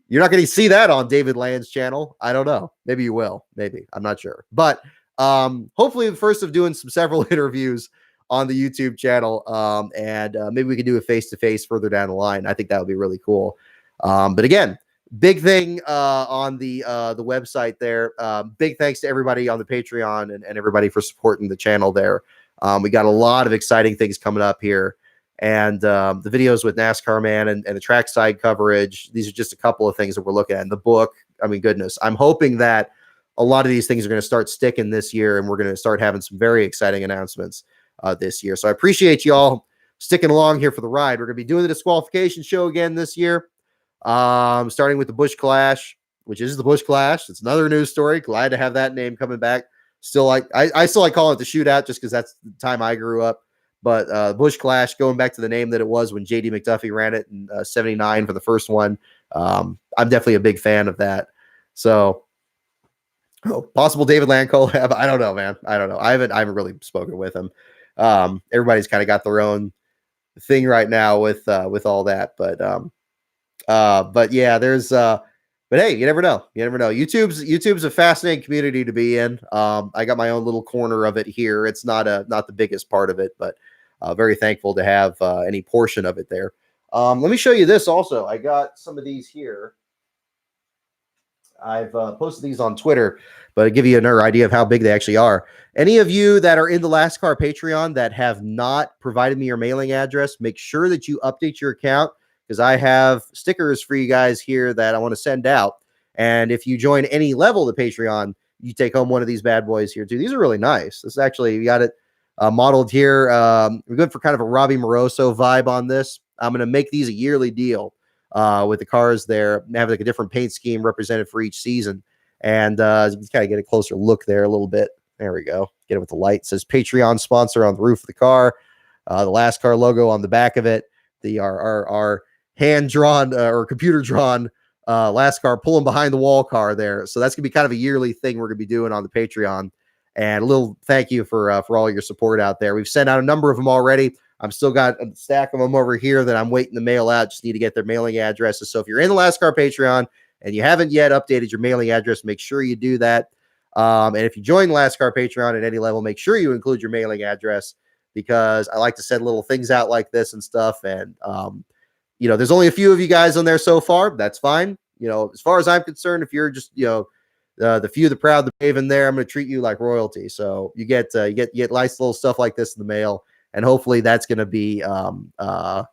you're not going to see that on David Land's channel. I don't know. Maybe you will. Maybe. I'm not sure. But hopefully the first of doing several interviews on the YouTube channel. And maybe we can do a face-to-face further down the line. I think that would be really cool. But again, big thing on the website there. Big thanks to everybody on the Patreon and everybody for supporting the channel there. We got a lot of exciting things coming up here. And the videos with NASCAR Man and the trackside coverage, these are just a couple of things that we're looking at. In the book, I mean, goodness, I'm hoping that a lot of these things are going to start sticking this year, and we're going to start having some very exciting announcements this year. So I appreciate you all sticking along here for the ride. We're going to be doing the disqualification show again this year, starting with the Busch Clash, which is the Busch Clash. It's another news story. Glad to have that name coming back. Still like I still like calling it the Shootout just because that's the time I grew up. But Busch Clash, going back to the name that it was when J.D. McDuffie ran it in 79 for the first one. I'm definitely a big fan of that. So, possible David Land collab. I don't know, man. I don't know. I haven't really spoken with him. Everybody's kind of got their own thing right now with all that. But yeah, there's but hey, you never know. You never know. YouTube's a fascinating community to be in. I got my own little corner of it here. It's not the biggest part of it, but very thankful to have any portion of it there. Let me show you this also. I got some of these here. I've posted these on Twitter, but to give you another idea of how big they actually are. Any of you that are in the Last Car Patreon that have not provided me your mailing address, make sure that you update your account, because I have stickers for you guys here that I want to send out. And if you join any level of the Patreon, you take home one of these bad boys here too. These are really nice. This is actually, we got it modeled here. We're good for kind of a Robbie Moroso vibe on this. I'm going to make these a yearly deal with the cars there. Have like a different paint scheme represented for each season. And you kind of get a closer look there a little bit. There we go. Get it with the light. It says Patreon sponsor on the roof of the car. The Last Car logo on the back of it. Our hand-drawn or computer-drawn Last Car pulling behind the wall car there. So that's going to be kind of a yearly thing we're going to be doing on the Patreon. And a little thank you for all your support out there. We've sent out a number of them already. I've still got a stack of them over here that I'm waiting to mail out. Just need to get their mailing addresses. So if you're in the Last Car Patreon and you haven't yet updated your mailing address, make sure you do that. And if you join the Last Car Patreon at any level, make sure you include your mailing address, because I like to send little things out like this and stuff. And, there's only a few of you guys on there so far. That's fine. As far as I'm concerned, if you're just, the few, the proud, the brave in there, I'm going to treat you like royalty. So you get nice little stuff like this in the mail. And hopefully that's going to be a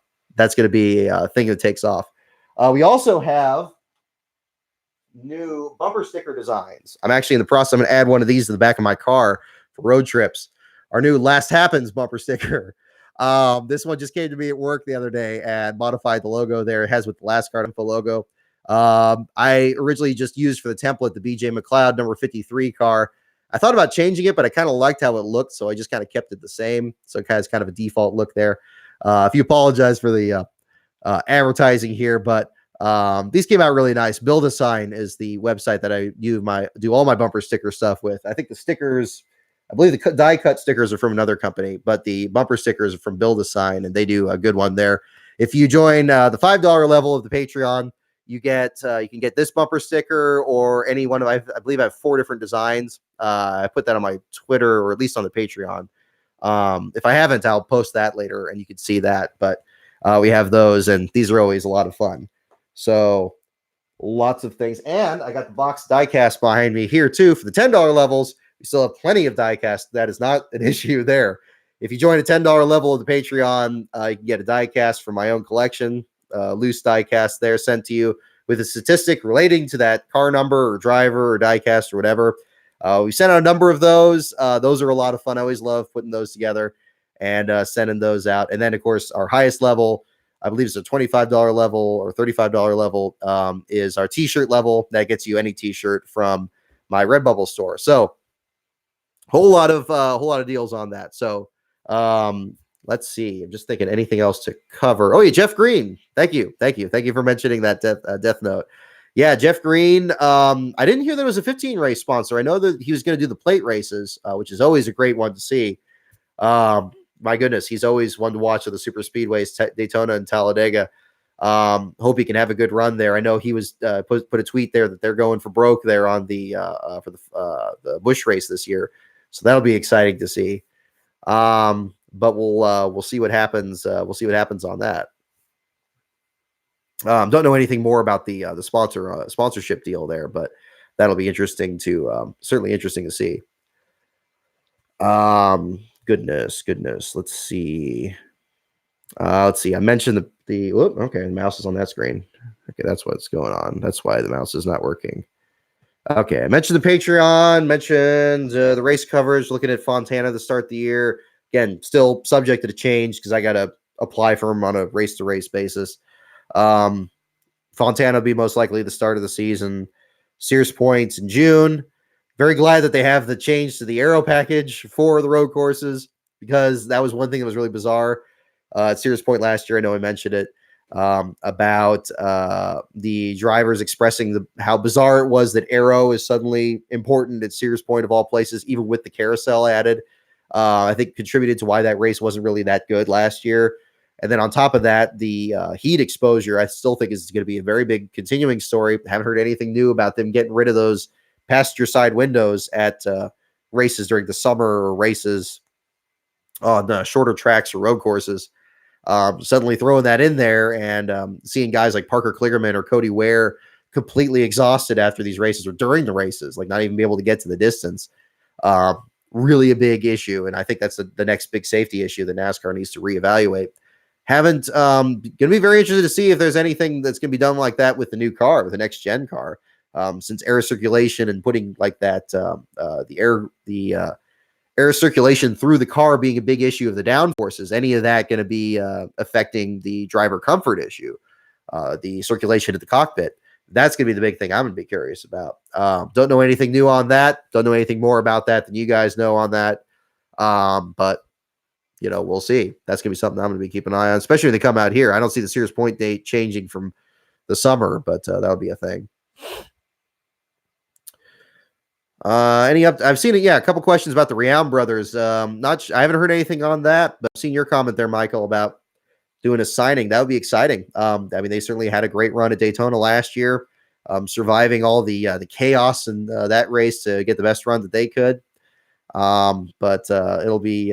thing that takes off. We also have new bumper sticker designs. I'm actually in the process. I'm going to add one of these to the back of my car for road trips. Our new Last Happens bumper sticker. This one just came to me at work the other day and modified the logo there. It has with the Last Car Info logo. I originally just used for the template the BJ McLeod number 53 car. I thought about changing it, but I kind of liked how it looked, so I just kind of kept it the same. So it has kind of a default look there. If you apologize for the advertising here, but these came out really nice. Build a Sign is the website that I do all my bumper sticker stuff with. I think the stickers, I believe the die cut stickers are from another company, but the bumper stickers are from Build a Sign, and they do a good one there. If you join the $5 level of the Patreon, you can get this bumper sticker or any one of, I believe I have 4 different designs. I put that on my Twitter, or at least on the Patreon. If I haven't, I'll post that later and you can see that. But we have those, and these are always a lot of fun. So lots of things. And I got the box diecast behind me here too for the $10 levels. We still have plenty of diecast. That is not an issue there. If you join a $10 level of the Patreon, you can get a diecast from my own collection. Loose diecast there sent to you with a statistic relating to that car number or driver or diecast or whatever. We sent out a number of those. Those are a lot of fun. I always love putting those together and sending those out. And then, of course, our highest level I believe it's a $25 level or $35 level, is our t-shirt level. That gets you any t-shirt from my Redbubble store. So whole lot of deals on that. So let's see. I'm just thinking anything else to cover. Oh yeah, Jeff Green. Thank you for mentioning that Death Note. Yeah, Jeff Green. I didn't hear there was a 15 race sponsor. I know that he was going to do the plate races, which is always a great one to see. My goodness, he's always one to watch at the super speedways, Daytona and Talladega. Hope he can have a good run there. I know he was put a tweet there that they're going for broke there on the for the Busch race this year, so that'll be exciting to see. But we'll see what happens. We'll see what happens on that. Don't know anything more about the sponsorship deal there, but that'll be interesting to certainly interesting to see. Goodness. Let's see. I mentioned the okay, the mouse is on that screen. Okay, that's what's going on. That's why the mouse is not working. Okay, I mentioned the Patreon, mentioned the race coverage, looking at Fontana to start the year. Again, still subject to change because I got to apply for him on a race-to-race basis. Fontana will be most likely the start of the season. Sears Points in June. Very glad that they have the change to the aero package for the road courses because that was one thing that was really bizarre. At Sears Point last year, I know I mentioned it, about the drivers expressing how bizarre it was that aero is suddenly important at Sears Point of all places, even with the carousel added. I think contributed to why that race wasn't really that good last year. And then on top of that, the heat exposure, I still think is going to be a very big continuing story. Haven't heard anything new about them getting rid of those passenger side windows at races during the summer or races on shorter tracks or road courses. Suddenly throwing that in there and seeing guys like Parker Kligerman or Cody Ware completely exhausted after these races or during the races, like not even be able to get to the distance. Really a big issue. And I think that's the next big safety issue that NASCAR needs to reevaluate. Haven't going to be very interested to see if there's anything that's going to be done like that with the new car, with the next gen car, since air circulation and putting like that the air circulation through the car being a big issue of the downforces. Any of that going to be affecting the driver comfort issue, the circulation at the cockpit? That's going to be the big thing I'm going to be curious about. Don't know anything new on that. Don't know anything more about that than you guys know on that. But we'll see. That's going to be something I'm going to be keeping an eye on, especially when they come out here. I don't see the Sears Point date changing from the summer, but that'll be a thing. I've seen it. Yeah. A couple questions about the Riam brothers. I haven't heard anything on that, but I've seen your comment there, Michael, about doing a signing. That would be exciting. They certainly had a great run at Daytona last year, surviving all the chaos in that race to get the best run that they could. But it'll be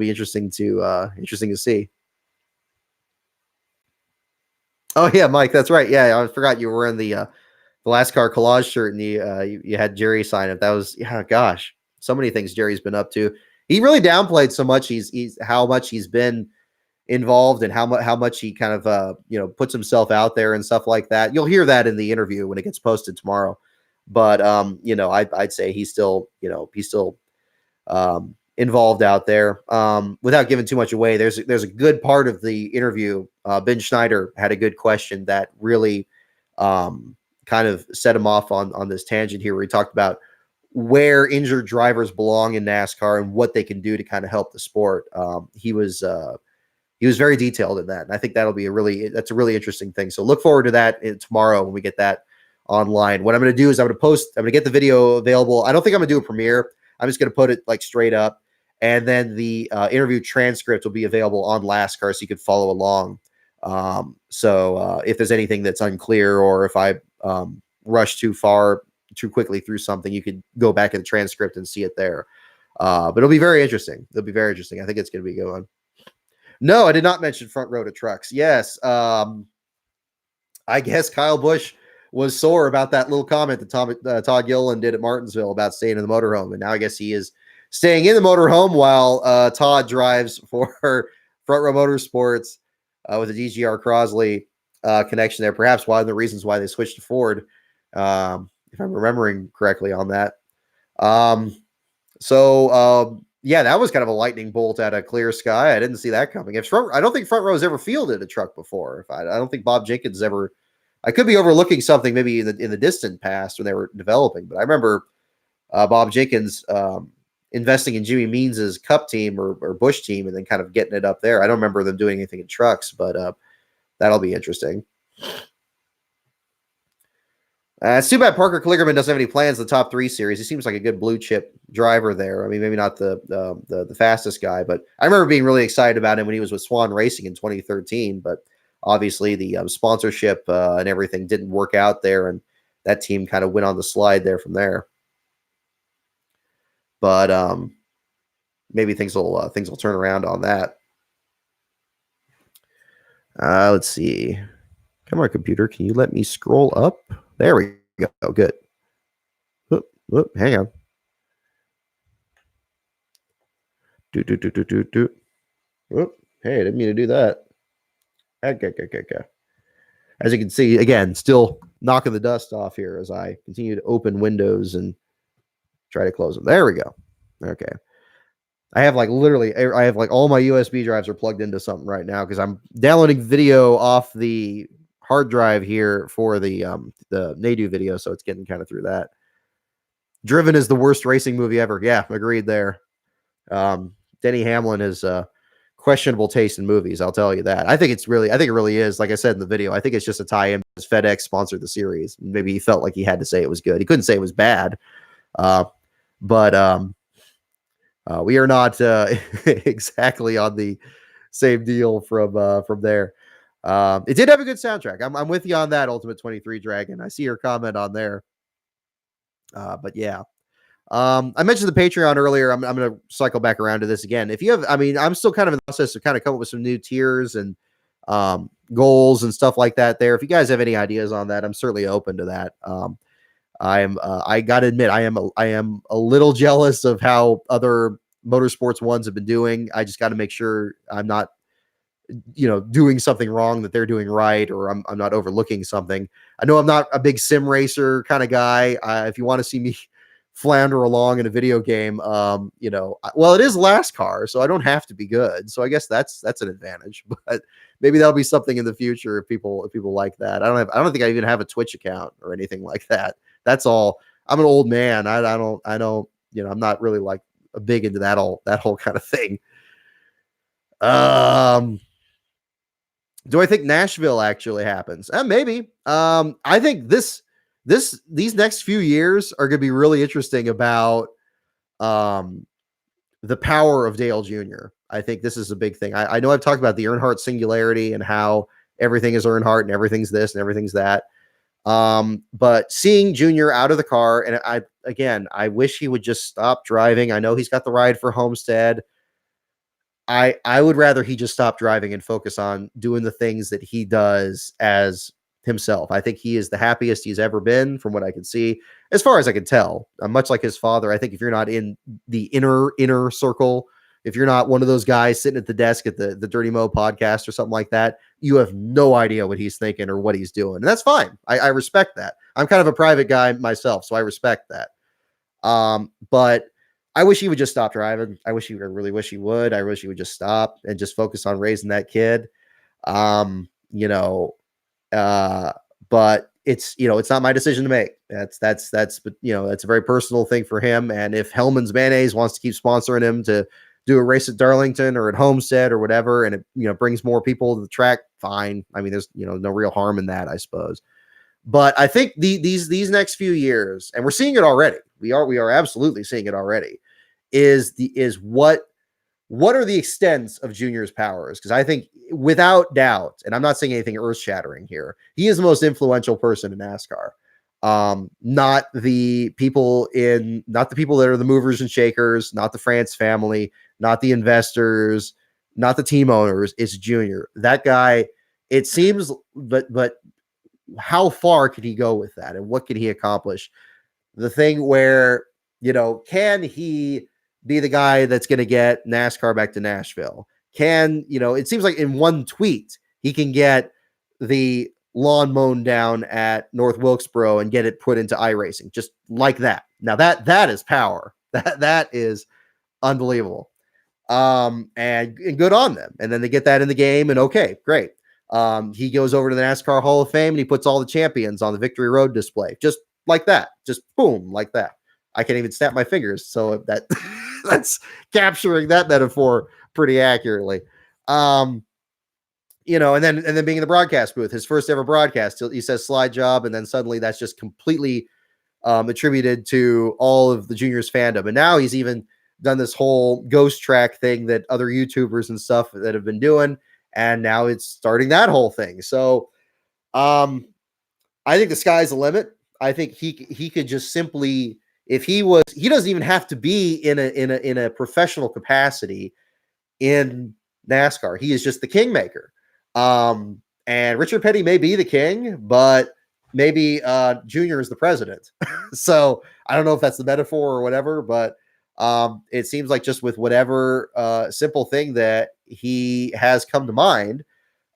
interesting to see. Oh yeah, Mike, that's right. Yeah, I forgot you were wearing the last car collage shirt and you had Jerry sign it. That was, yeah, gosh, so many things Jerry's been up to. He really downplayed so much. He's how much he's been involved and how much he kind of puts himself out there and stuff like that. You'll hear that in the interview when it gets posted tomorrow. But I'd say he's still involved out there. Without giving too much away, there's a good part of the interview. Ben Schneider had a good question that really kind of set him off on this tangent here, where he talked about where injured drivers belong in NASCAR and what they can do to kind of help the sport. He was very detailed in that, and I think that's a really interesting thing. So look forward to that tomorrow when we get that online. What I'm going to do is I'm going to get the video available. I don't think I'm going to do a premiere. I'm just going to put it like straight up, and then the interview transcript will be available on LastCar, so you could follow along. So if there's anything that's unclear, or if I rush too quickly through something, you could go back in the transcript and see it there. But it'll be very interesting. I think it's going to be a good one. No, I did not mention front row to trucks. Yes. I guess Kyle Busch was sore about that little comment that Todd Gilliland did at Martinsville about staying in the motorhome. And now I guess he is staying in the motorhome while Todd drives for Front Row Motorsports with the DGR Crosley connection there. Perhaps one of the reasons why they switched to Ford, if I'm remembering correctly on that. So Yeah, that was kind of a lightning bolt out of clear sky. I didn't see that coming. I don't think Front Row's ever fielded a truck before. I don't think Bob Jenkins ever. I could be overlooking something maybe in the distant past when they were developing, but I remember Bob Jenkins investing in Jimmy Means's Cup team or Busch team, and then kind of getting it up there. I don't remember them doing anything in trucks, but that'll be interesting. It's too bad Parker Kligerman doesn't have any plans in the top 3 series. He seems like a good blue chip driver there. I mean, maybe not the fastest guy, but I remember being really excited about him when he was with Swan Racing in 2013. But obviously, the sponsorship and everything didn't work out there, and that team kind of went on the slide there from there. But maybe things will turn around on that. Let's see. Come on, computer. Can you let me scroll up? There we go. Good. Whoop, hang on. Whoop. Hey, I didn't mean to do that. Okay. As you can see, again, still knocking the dust off here as I continue to open windows and try to close them. There we go. Okay. I have like all my USB drives are plugged into something right now because I'm downloading video off the hard drive here for the Nadu video, so it's getting kind of through that. Driven is the worst racing movie ever. Yeah, agreed there. Denny Hamlin is questionable taste in movies. I'll tell you that. I think it really is. Like I said in the video, I think it's just a tie-in because FedEx sponsored the series. Maybe he felt like he had to say it was good. He couldn't say it was bad. But we are not exactly on the same deal from there. It did have a good soundtrack. I'm with you on that, Ultimate 23 Dragon. I see your comment on there. But yeah. I mentioned the Patreon earlier. I'm going to cycle back around to this again. If you have, I mean, I'm still kind of in the process of kind of come up with some new tiers and goals and stuff like that there. If you guys have any ideas on that, I'm certainly open to that. I got to admit, I am a little jealous of how other motorsports ones have been doing. I just got to make sure I'm not, doing something wrong that they're doing right, or I'm not overlooking something. I know I'm not a big sim racer kind of guy. If you want to see me flounder along in a video game, well, it is LASCAR, so I don't have to be good. So I guess that's an advantage, but maybe that'll be something in the future if people like that. I don't think I even have a Twitch account or anything like that. That's all. I'm an old man. I don't, I'm not really like big into that whole kind of thing. Do I think Nashville actually happens? Maybe. I think these next few years are going to be really interesting about the power of Dale Jr. I think this is a big thing. I know I've talked about the Earnhardt singularity and how everything is Earnhardt and everything's this and everything's that. But seeing Junior out of the car, and I wish he would just stop driving. I know he's got the ride for Homestead. I would rather he just stop driving and focus on doing the things that he does as himself. I think he is the happiest he's ever been from what I can see, as far as I can tell. Much like his father, I think if you're not in the inner circle, if you're not one of those guys sitting at the desk at the Dirty Mo podcast or something like that, you have no idea what he's thinking or what he's doing. And that's fine. I respect that. I'm kind of a private guy myself, so I respect that. But I wish he would just stop driving. I really wish he would. I wish he would just stop and just focus on raising that kid. But it's not my decision to make. That's a very personal thing for him. And if Hellman's Mayonnaise wants to keep sponsoring him to do a race at Darlington or at Homestead or whatever, and it brings more people to the track, fine. I mean, there's no real harm in that, I suppose. But I think these next few years, and we're seeing it already. We are absolutely seeing it already. Is what are the extents of Junior's powers? Because I think without doubt, and I'm not saying anything earth-shattering here, he is the most influential person in NASCAR. Not the people that are the movers and shakers, not the France family, not the investors, not the team owners. It's Junior. That guy, it seems, but how far can he go with that? And what can he accomplish? The thing where, can he be the guy that's going to get NASCAR back to Nashville? It seems like in one tweet, he can get the lawn mown down at North Wilkesboro and get it put into iRacing, just like that. Now that is power. That is Unbelievable. And good on them. And then they get that in the game, and okay, great. He goes over to the NASCAR Hall of Fame and he puts all the champions on the Victory Road display, just like that, just boom, like that. I can't even snap my fingers, so that that's capturing that metaphor pretty accurately. And then being in the broadcast booth, his first ever broadcast, he says slide job, and then suddenly that's just completely attributed to all of the juniors fandom. And now he's even done this whole ghost track thing that other YouTubers and stuff that have been doing, and now it's starting that whole thing. So I think the sky's the limit. I think he could just simply, if he doesn't even have to be in a professional capacity in NASCAR. He is just the kingmaker. And Richard Petty may be the king, but maybe Junior is the president. So I don't know if that's the metaphor or whatever, but it seems like just with whatever simple thing that he has come to mind,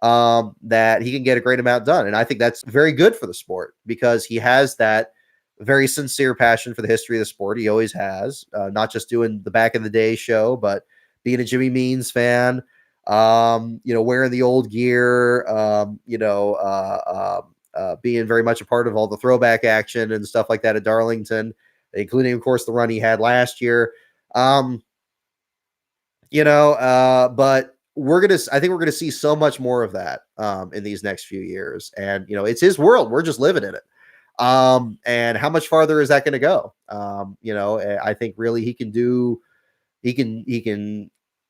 that he can get a great amount done. And I think that's very good for the sport because he has that very sincere passion for the history of the sport. He always has, not just doing the back in the day show, but being a Jimmy Means fan, wearing the old gear, being very much a part of all the throwback action and stuff like that at Darlington, including, of course, the run he had last year. But I think we're gonna see so much more of that in these next few years. And it's his world. We're just living in it. And how much farther is that going to go? I think really he can,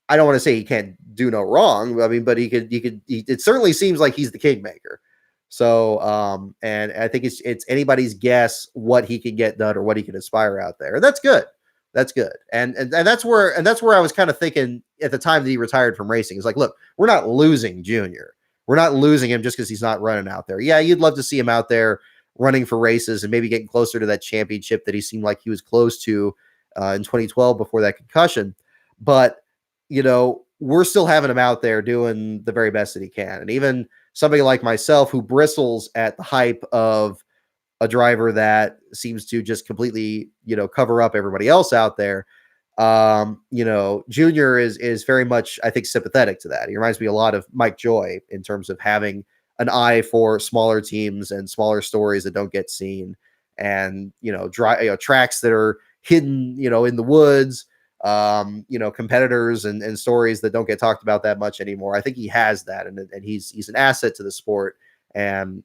I don't want to say he can't do no wrong. I mean, but it certainly seems like he's the kingmaker. So, and I think it's anybody's guess what he can get done or what he can aspire out there. And that's good. That's good. And that's where I was kind of thinking at the time that he retired from racing. It's like, look, we're not losing Junior. We're not losing him just because he's not running out there. Yeah, you'd love to see him out there running for races and maybe getting closer to that championship that he seemed like he was close to in 2012 before that concussion. But, we're still having him out there doing the very best that he can. And even somebody like myself who bristles at the hype of a driver that seems to just completely, cover up everybody else out there. Junior is very much, I think, sympathetic to that. He reminds me a lot of Mike Joy in terms of having an eye for smaller teams and smaller stories that don't get seen, and tracks that are hidden, in the woods, competitors and stories that don't get talked about that much anymore. I think he has that, and he's an asset to the sport. And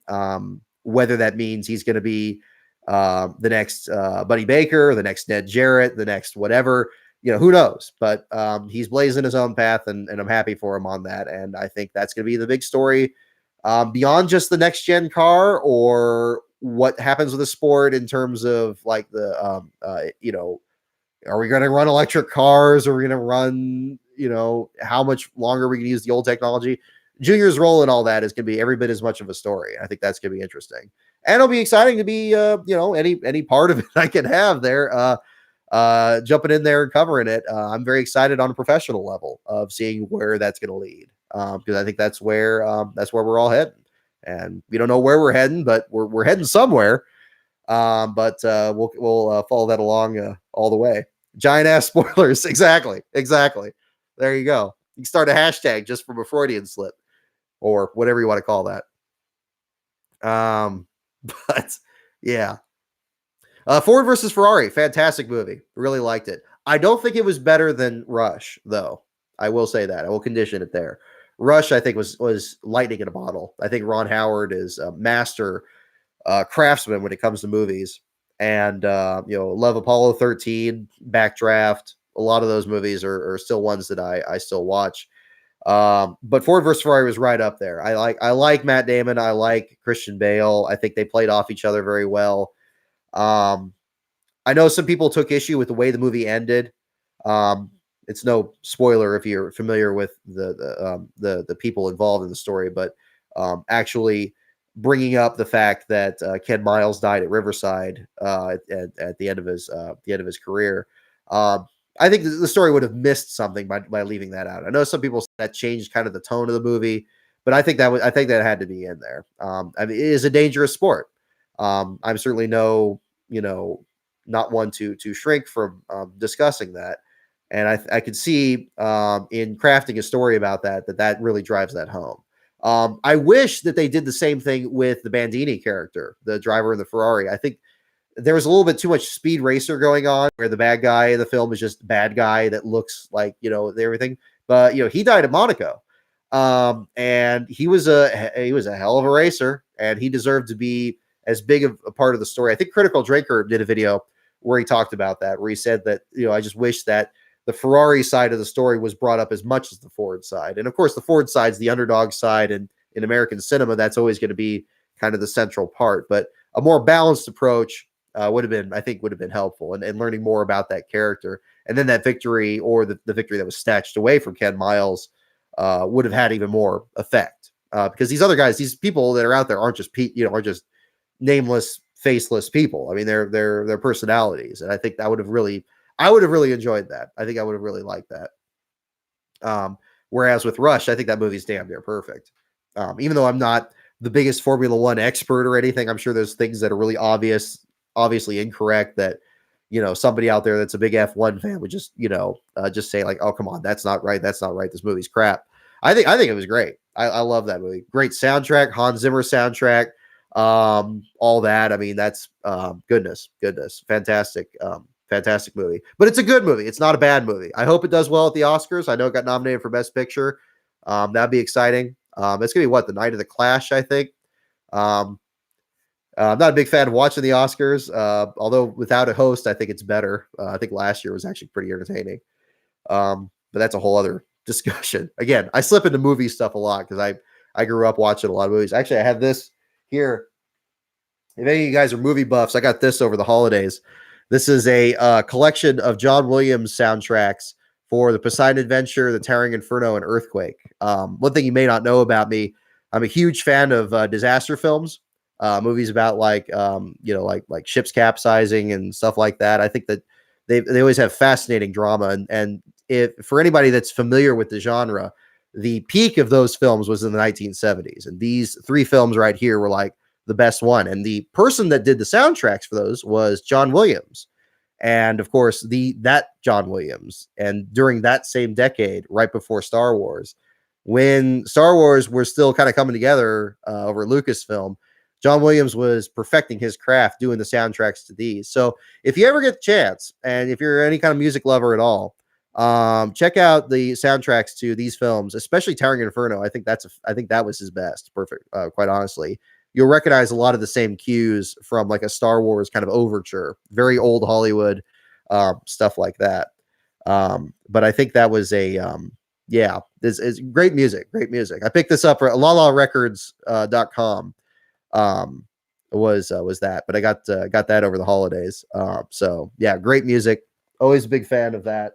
whether that means he's going to be the next Buddy Baker, the next Ned Jarrett, the next whatever, who knows? But he's blazing his own path, and I'm happy for him on that. And I think that's going to be the big story beyond just the next gen car or what happens with the sport in terms of like the, are we going to run electric cars? Are we going to run, how much longer we can use the old technology? Junior's role in all that is going to be every bit as much of a story. I think that's going to be interesting, and it'll be exciting to be, any part of it I can have there, jumping in there and covering it. I'm very excited on a professional level of seeing where that's going to lead. Because I think that's where we're all heading, and we don't know where we're heading, but we're heading somewhere. But we'll follow that along all the way. Giant ass spoilers, exactly. There you go. You can start a hashtag just from a Freudian slip, or whatever you want to call that. But yeah, Ford versus Ferrari, fantastic movie. Really liked it. I don't think it was better than Rush, though. I will say that. I will condition it there. Rush, I think, was lightning in a bottle. I think Ron Howard is a master craftsman when it comes to movies. And, love Apollo 13, Backdraft. A lot of those movies are still ones that I still watch. But Ford versus Ferrari was right up there. I like Matt Damon. I like Christian Bale. I think they played off each other very well. I know some people took issue with the way the movie ended. It's no spoiler if you're familiar with the people involved in the story, but actually bringing up the fact that Ken Miles died at Riverside at the end of his career. I think the story would have missed something by leaving that out. I know some people said that changed kind of the tone of the movie, but I think that had to be in there. I mean, it is a dangerous sport. I'm certainly not one to shrink from discussing that. And I could see in crafting a story about that really drives that home. I wish that they did the same thing with the Bandini character, the driver in the Ferrari. I think there was a little bit too much speed racer going on, where the bad guy in the film is just bad guy that looks like, everything. But he died at Monaco, and he was a hell of a racer, and he deserved to be as big of a part of the story. I think Critical Drinker did a video where he talked about that, where he said that, I just wish that the Ferrari side of the story was brought up as much as the Ford side. And of course, the Ford side's the underdog side, and in American cinema, that's always going to be kind of the central part. But a more balanced approach would have been helpful, and learning more about that character. And then that victory, or the victory that was snatched away from Ken Miles, would have had even more effect. Because these other guys, these people that are out there aren't just nameless, faceless people. I mean, they're personalities. And I think I would have really enjoyed that. I think I would have really liked that. Whereas with Rush, I think that movie's damn near perfect. Even though I'm not the biggest Formula One expert or anything, I'm sure there's things that are really obviously incorrect that, somebody out there that's a big F1 fan would just say like, oh, come on, that's not right. This movie's crap. I think it was great. I love that movie. Great soundtrack, Hans Zimmer soundtrack, all that. I mean, that's goodness, fantastic movie. But it's a good movie. It's not a bad movie. I hope it does well at the Oscars. I know it got nominated for Best Picture. That'd be exciting. It's gonna be the night of the Clash, I think. I'm not a big fan of watching the Oscars, although without a host, I think it's better. I think last year was actually pretty entertaining. But that's a whole other discussion. Again, I slip into movie stuff a lot because I grew up watching a lot of movies. Actually, I have this here. If any of you guys are movie buffs, I got this over the holidays. This is a collection of John Williams soundtracks for the Poseidon Adventure, the Towering Inferno, and Earthquake. One thing you may not know about me, I'm a huge fan of disaster films. Movies about like ships capsizing and stuff like that. I think that they always have fascinating drama, and if for anybody that's familiar with the genre, the peak of those films was in the 1970s, and these three films right here were like the best one. And the person that did the soundtracks for those was John Williams, and of course that John Williams. And during that same decade, right before Star Wars, when Star Wars were still kind of coming together over Lucasfilm, John Williams was perfecting his craft doing the soundtracks to these. So if you ever get the chance, and if you're any kind of music lover at all, check out the soundtracks to these films, especially Towering Inferno. I think that was his best. Perfect. Quite honestly, you'll recognize a lot of the same cues from like a Star Wars kind of overture, very old Hollywood stuff like that. But I think that was this is great music. I picked this up for lalarecords.com. Was that, but I got that over the holidays. So yeah, great music. Always a big fan of that.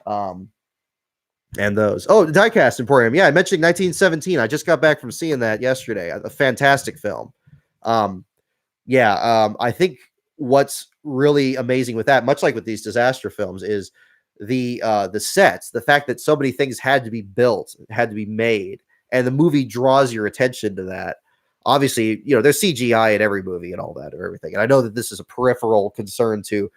And those. Oh, the Diecast Emporium. Yeah, I mentioned 1917. I just got back from seeing that yesterday. A fantastic film. I think what's really amazing with that, much like with these disaster films, is the sets, the fact that so many things had to be built, had to be made, and the movie draws your attention to that. Obviously, there's CGI in every movie and all that or everything. And I know that this is a peripheral concern to,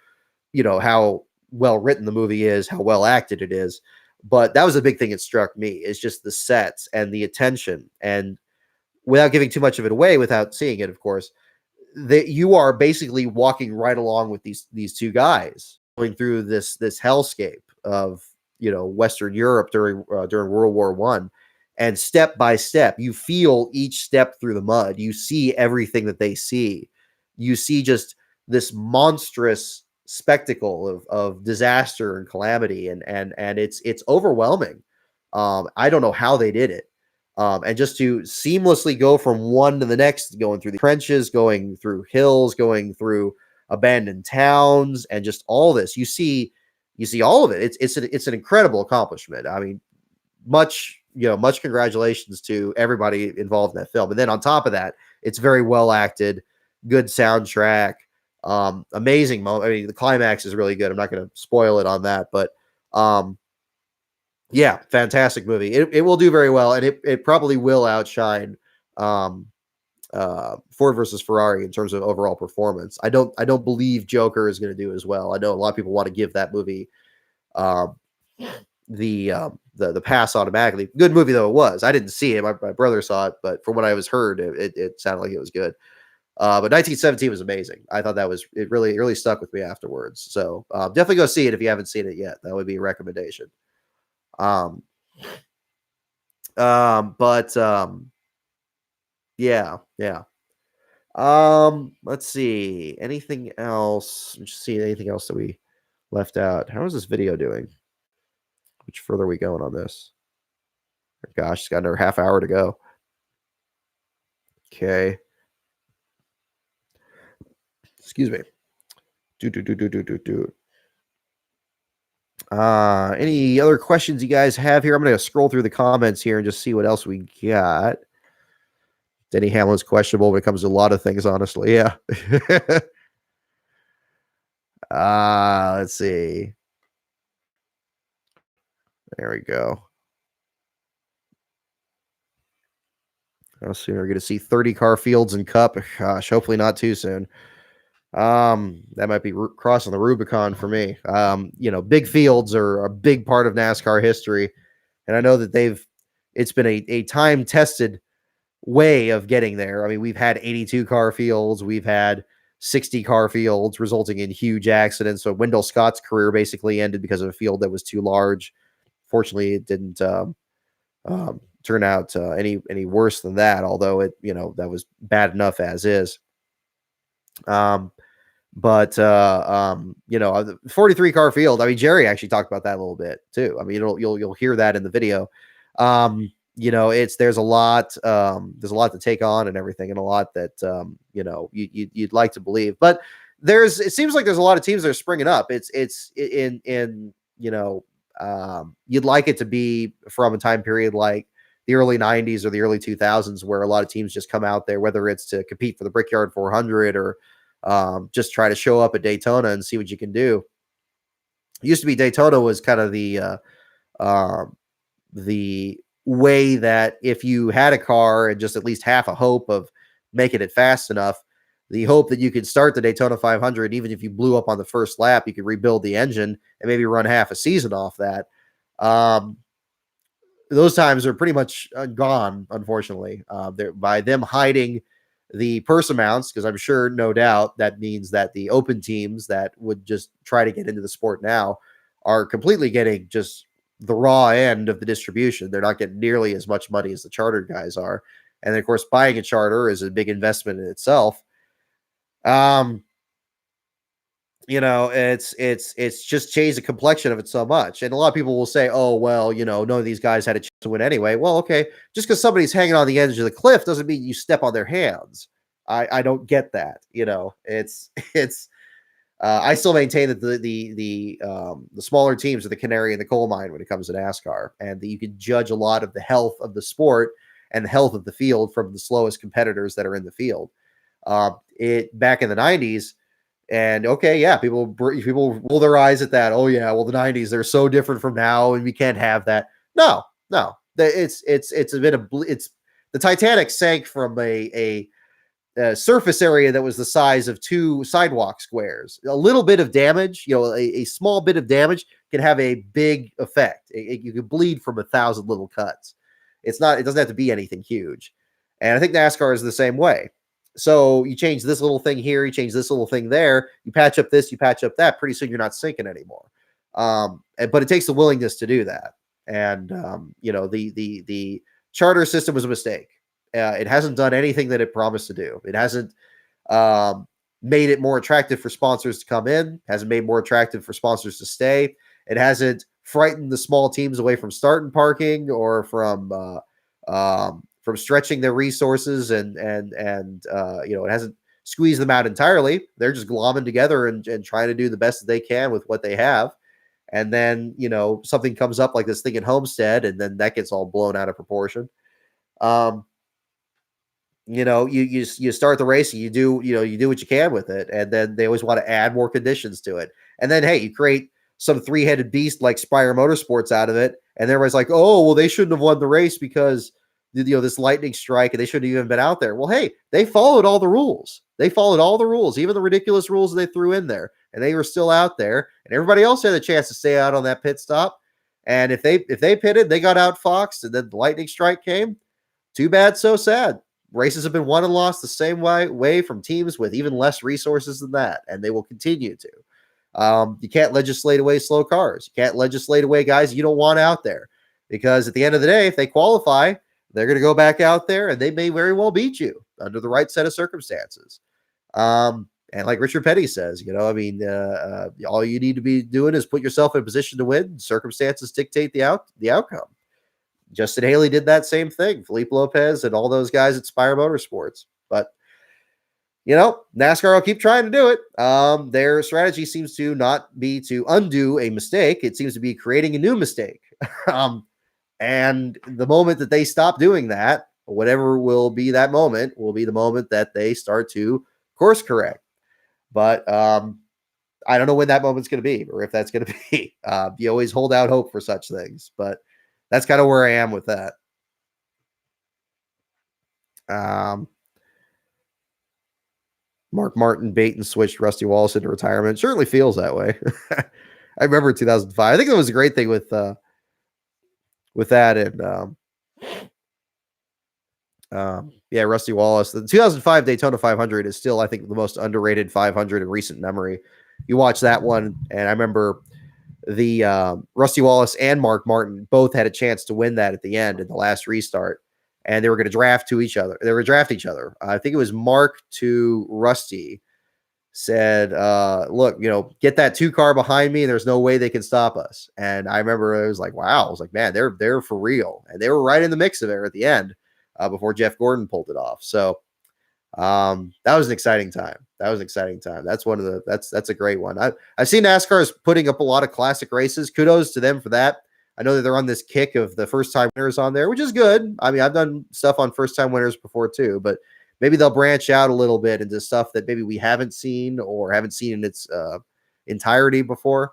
how well written the movie is, how well acted it is. But that was a big thing that struck me, is just the sets and the attention. And without giving too much of it away, without seeing it, of course, that you are basically walking right along with these two guys going through this hellscape of, Western Europe during World War I. And step by step, you feel each step through the mud. You see everything that they see. You see just this monstrous spectacle of disaster and calamity, and it's overwhelming. I don't know how they did it. And just to seamlessly go from one to the next, going through the trenches, going through hills, going through abandoned towns, and just all this, you see all of it. It's an incredible accomplishment. I mean, much congratulations to everybody involved in that film. And then on top of that, it's very well acted, good soundtrack, amazing moment. I mean, the climax is really good. I'm not going to spoil it on that, but fantastic movie. It will do very well, and it probably will outshine Ford versus Ferrari in terms of overall performance. I don't believe Joker is going to do as well. I know a lot of people want to give that movie the pass automatically. Good movie though it was. I didn't see it. My brother saw it, but from what I was heard, it sounded like it was good. But 1917 was amazing. I thought it really stuck with me afterwards. So definitely go see it if you haven't seen it yet. That would be a recommendation. Um, but yeah. Let's see. Anything else? Just see anything else that we left out. How is this video doing? Which further are we going on this? Gosh, it's got another half hour to go. Okay. Excuse me. Any other questions you guys have here? I'm going to scroll through the comments here and just see what else we got. Denny Hamlin's questionable when it comes to a lot of things, honestly. Yeah. Let's see. There we go. How soon are we going to see 30 car fields in Cup? Gosh, hopefully not too soon. That might be crossing the Rubicon for me. Big fields are a big part of NASCAR history. And I know that it's been a time-tested way of getting there. I mean, we've had 82 car fields. We've had 60 car fields resulting in huge accidents. So Wendell Scott's career basically ended because of a field that was too large. Fortunately, it didn't turn out any worse than that, although that was bad enough as is. But the 43 car field, I mean, Jerry actually talked about that a little bit too. I mean, you'll hear that in the video. There's a lot to take on and everything, and a lot that you'd like to believe, but it seems like there's a lot of teams that are springing up. You'd like it to be from a time period like the early 90s or the early 2000s, where a lot of teams just come out there, whether it's to compete for the Brickyard 400 or just try to show up at Daytona and see what you can do. It used to be Daytona was kind of the way that if you had a car and just at least half a hope of making it fast enough, the hope that you could start the Daytona 500, even if you blew up on the first lap, you could rebuild the engine and maybe run half a season off that. Those times are pretty much gone, unfortunately, by them hiding the purse amounts, because I'm sure, no doubt, that means that the open teams that would just try to get into the sport now are completely getting just the raw end of the distribution. They're not getting nearly as much money as the chartered guys are. And of course, buying a charter is a big investment in itself. It's just changed the complexion of it so much. And a lot of people will say, oh, well, none of these guys had a chance to win anyway. Well, okay, just because somebody's hanging on the edge of the cliff doesn't mean you step on their hands. I don't get that. I still maintain that the smaller teams are the canary in the coal mine when it comes to NASCAR, and that you can judge a lot of the health of the sport and the health of the field from the slowest competitors that are in the field. Back in the 90s, and okay, yeah, people roll their eyes at that. Oh yeah, well, the 90s, they're so different from now, and we can't have that. No, it's a bit of the Titanic sank from a surface area that was the size of 2 sidewalk squares. A little bit of damage, a small bit of damage can have a big effect. You can bleed from 1,000 little cuts. It doesn't have to be anything huge. And I think NASCAR is the same way. So you change this little thing here, you change this little thing there, you patch up this, you patch up that, pretty soon you're not sinking anymore. But it takes the willingness to do that. And, the charter system was a mistake. It hasn't done anything that it promised to do. It hasn't made it more attractive for sponsors to come in, hasn't made more attractive for sponsors to stay. It hasn't frightened the small teams away from starting parking or from stretching their resources, and it hasn't squeezed them out entirely. They're just glomming together and trying to do the best that they can with what they have. And then, something comes up like this thing at Homestead, and then that gets all blown out of proportion. You start the race and you do what you can with it. And then they always want to add more conditions to it. And then, hey, you create some 3-headed beast like Spire Motorsports out of it. And everybody's like, oh, well, they shouldn't have won the race because, this lightning strike, and they shouldn't have even been out there. Well, hey, they followed all the rules. Even the ridiculous rules they threw in there, and they were still out there, and everybody else had a chance to stay out on that pit stop. And if they pitted, they got outfoxed, and then the lightning strike came. Too bad, so sad. Races have been won and lost the same way from teams with even less resources than that, and they will continue to. You can't legislate away slow cars. You can't legislate away guys you don't want out there, because at the end of the day, if they qualify, they're going to go back out there and they may very well beat you under the right set of circumstances. And like Richard Petty says, I mean, all you need to be doing is put yourself in a position to win. Circumstances dictate the outcome. Justin Haley did that same thing. Felipe Lopez and all those guys at Spire Motorsports. But NASCAR will keep trying to do it. Their strategy seems to not be to undo a mistake. It seems to be creating a new mistake. And the moment that they stop doing that, whatever will be that moment, will be the moment that they start to course correct. But I don't know when that moment's going to be, or if that's going to be. You always hold out hope for such things, but that's kind of where I am with that. Mark Martin bait and switched Rusty Wallace into retirement. Certainly feels that way. I remember 2005. I think that was a great thing with that. And Rusty Wallace. The 2005 Daytona 500 is still, I think, the most underrated 500 in recent memory. You watch that one, and I remember the Rusty Wallace and Mark Martin both had a chance to win that at the end in the last restart, and they were going to draft each other. I think it was Mark to Rusty said, look, get that 2 car behind me, and there's no way they can stop us. And I remember it was like, wow. I was like, man, they're for real. And they were right in the mix of it at the end before Jeff Gordon pulled it off. So that was an exciting time. That's one of the, that's a great one. I've seen NASCAR is putting up a lot of classic races. Kudos to them for that. I know that they're on this kick of the first time winners on there, which is good. I mean, I've done stuff on first time winners before too, but maybe they'll branch out a little bit into stuff that maybe we haven't seen or haven't seen in its entirety before,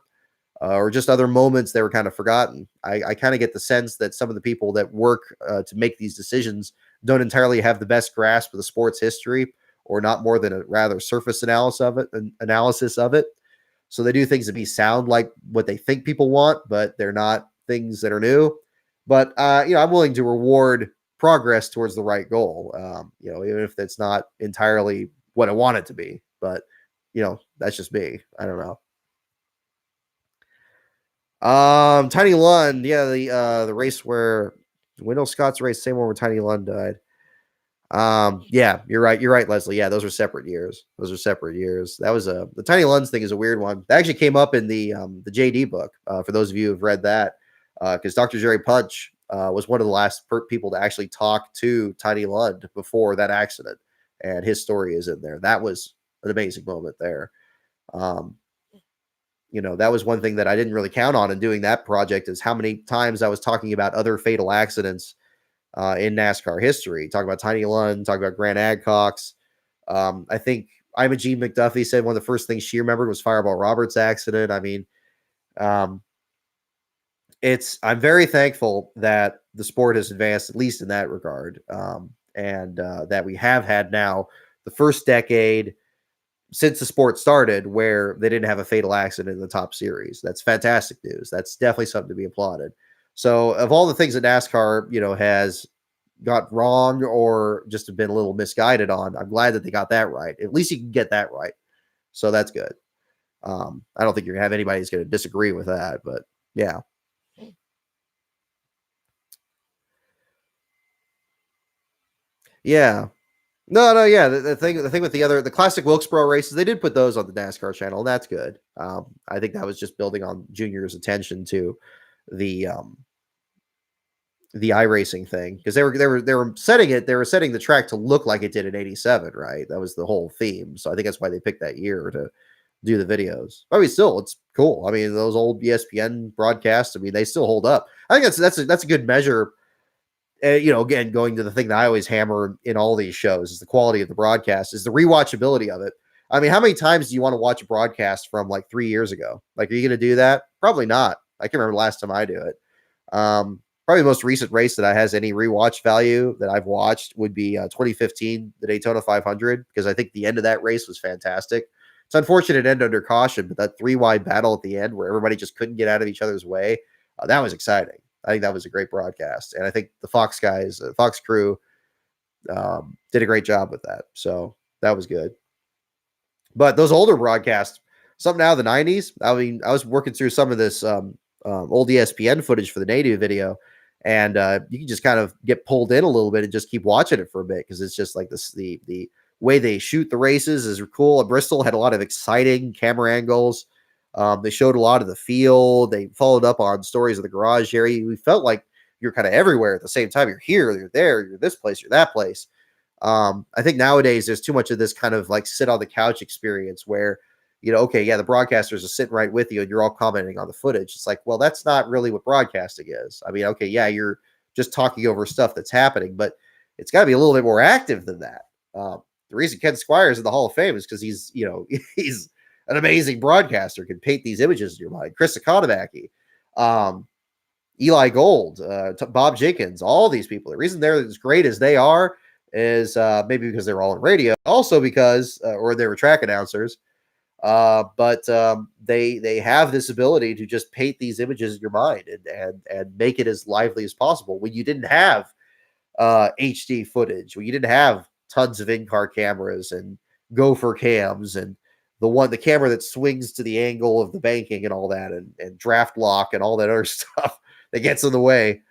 or just other moments that were kind of forgotten. I kind of get the sense that some of the people that work to make these decisions don't entirely have the best grasp of the sport's history, or not more than a rather surface analysis of it. So they do things that sound like what they think people want, but they're not things that are new. But I'm willing to reward progress towards the right goal, even if that's not entirely what I want it to be. But that's just me. I don't know. Tiny Lund, the race where Wendell Scott's race, same one where Tiny Lund died. You're right, Leslie. Yeah, those are separate years. That was the Tiny Lunds thing is a weird one. That actually came up in the JD book, for those of you who've read that, because Dr. Jerry Punch was one of the last people to actually talk to Tiny Lund before that accident, and his story is in there. That was an amazing moment there. That was one thing that I didn't really count on in doing that project, is how many times I was talking about other fatal accidents in NASCAR history. Talk about Tiny Lund, talk about Grant Adcox. I think Imogene McDuffie said one of the first things she remembered was Fireball Roberts' accident. I mean, I'm very thankful that the sport has advanced, at least in that regard, and that we have had now the first decade since the sport started where they didn't have a fatal accident in the top series. That's fantastic news. That's definitely something to be applauded. So of all the things that NASCAR, has got wrong or just have been a little misguided on, I'm glad that they got that right. At least you can get that right. So that's good. I don't think you're going to have anybody who's going to disagree with that, but yeah. Yeah. No, yeah. The thing with the classic Wilkesboro races, they did put those on the NASCAR channel, and that's good. I think that was just building on Junior's attention to the iRacing thing, because they were setting the track to look like it did in '87, right? That was the whole theme. So I think that's why they picked that year to do the videos. I mean, still, it's cool. I mean, those old ESPN broadcasts, I mean, they still hold up. I think that's a good measure. Again, going to the thing that I always hammer in all these shows is the quality of the broadcast, is the rewatchability of it. I mean, how many times do you want to watch a broadcast from like 3 years ago? Like, are you going to do that? Probably not. I can remember the last time I do it. Probably the most recent race that has any rewatch value that I've watched would be 2015, the Daytona 500, because I think the end of that race was fantastic. It's unfortunate it ended under caution, but that 3-wide battle at the end where everybody just couldn't get out of each other's way, That was exciting. I think that was a great broadcast, and I think the Fox guys, Fox crew, did a great job with that. So that was good. But those older broadcasts, something out of the '90s. I mean, I was working through some of this old ESPN footage for the native video, and you can just kind of get pulled in a little bit and just keep watching it for a bit because it's just like this the way they shoot the races is cool. Bristol had a lot of exciting camera angles. They showed a lot of the field. They followed up on stories of the garage area. We felt like you're kind of everywhere at the same time. You're here, you're there, you're this place, you're that place. I think nowadays there's too much of this kind of like sit on the couch experience where, okay, yeah, the broadcasters are sitting right with you and you're all commenting on the footage. It's like, well, that's not really what broadcasting is. I mean, okay, yeah, you're just talking over stuff that's happening, but it's got to be a little bit more active than that. The reason Ken Squire's in the Hall of Fame is because he's, he's an amazing broadcaster, can paint these images in your mind. Chris Economaki, Eli Gold, Bob Jenkins, all these people. The reason they're as great as they are is maybe because they're all in radio, also because, or they were track announcers, but they have this ability to just paint these images in your mind and make it as lively as possible. When you didn't have HD footage, when you didn't have tons of in-car cameras and gopher cams and the camera that swings to the angle of the banking and all that and draft lock and all that other stuff that gets in the way.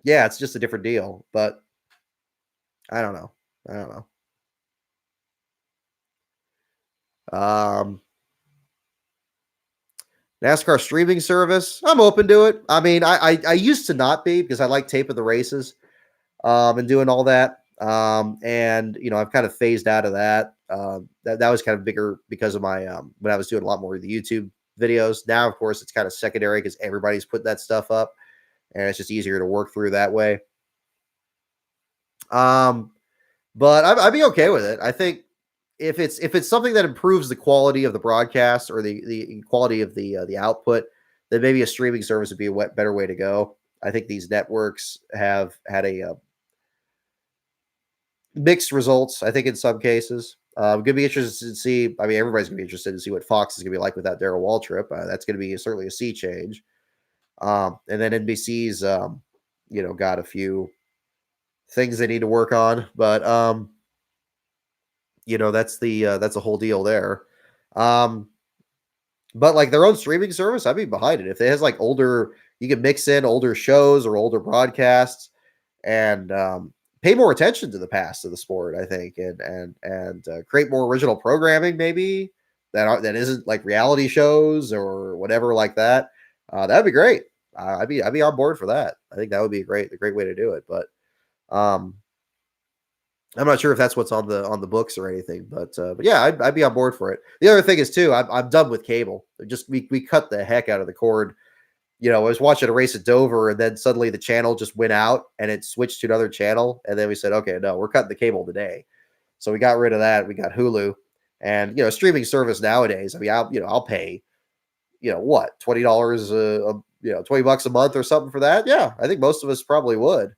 Yeah, it's just a different deal, but I don't know. NASCAR streaming service, I'm open to it. I mean, I used to not be because I like taping the races and doing all that. And I've kind of phased out of that. That was kind of bigger because of my when I was doing a lot more of the YouTube videos. Now, of course, it's kind of secondary because everybody's putting that stuff up, and it's just easier to work through that way. But I'd be okay with it. I think if it's something that improves the quality of the broadcast or the quality of the output, then maybe a streaming service would be a better way to go. I think these networks have had a mixed results. I think in some cases, going to be interested to see. I mean, everybody's going to be interested to see what Fox is going to be like without Darrell Waltrip. That's going to be certainly a sea change. And then NBC's, got a few things they need to work on, but that's a whole deal there. But like their own streaming service, I'd be behind it if it has like older. You can mix in older shows or older broadcasts and pay more attention to the past of the sport. I think and create more original programming, maybe that isn't like reality shows or whatever like that. That'd be great. I'd be on board for that. I think that would be a great way to do it. But I'm not sure if that's what's on the books or anything, but yeah, I'd be on board for it. The other thing is too, I'm done with cable. Just we cut the heck out of the cord. I was watching a race at Dover, and then suddenly the channel just went out and it switched to another channel, and then we said, okay, no, we're cutting the cable today. So we got rid of that. We got Hulu, and streaming service nowadays. I mean, I'll pay, what, $20 $20 a month or something for that. Yeah, I think most of us probably would.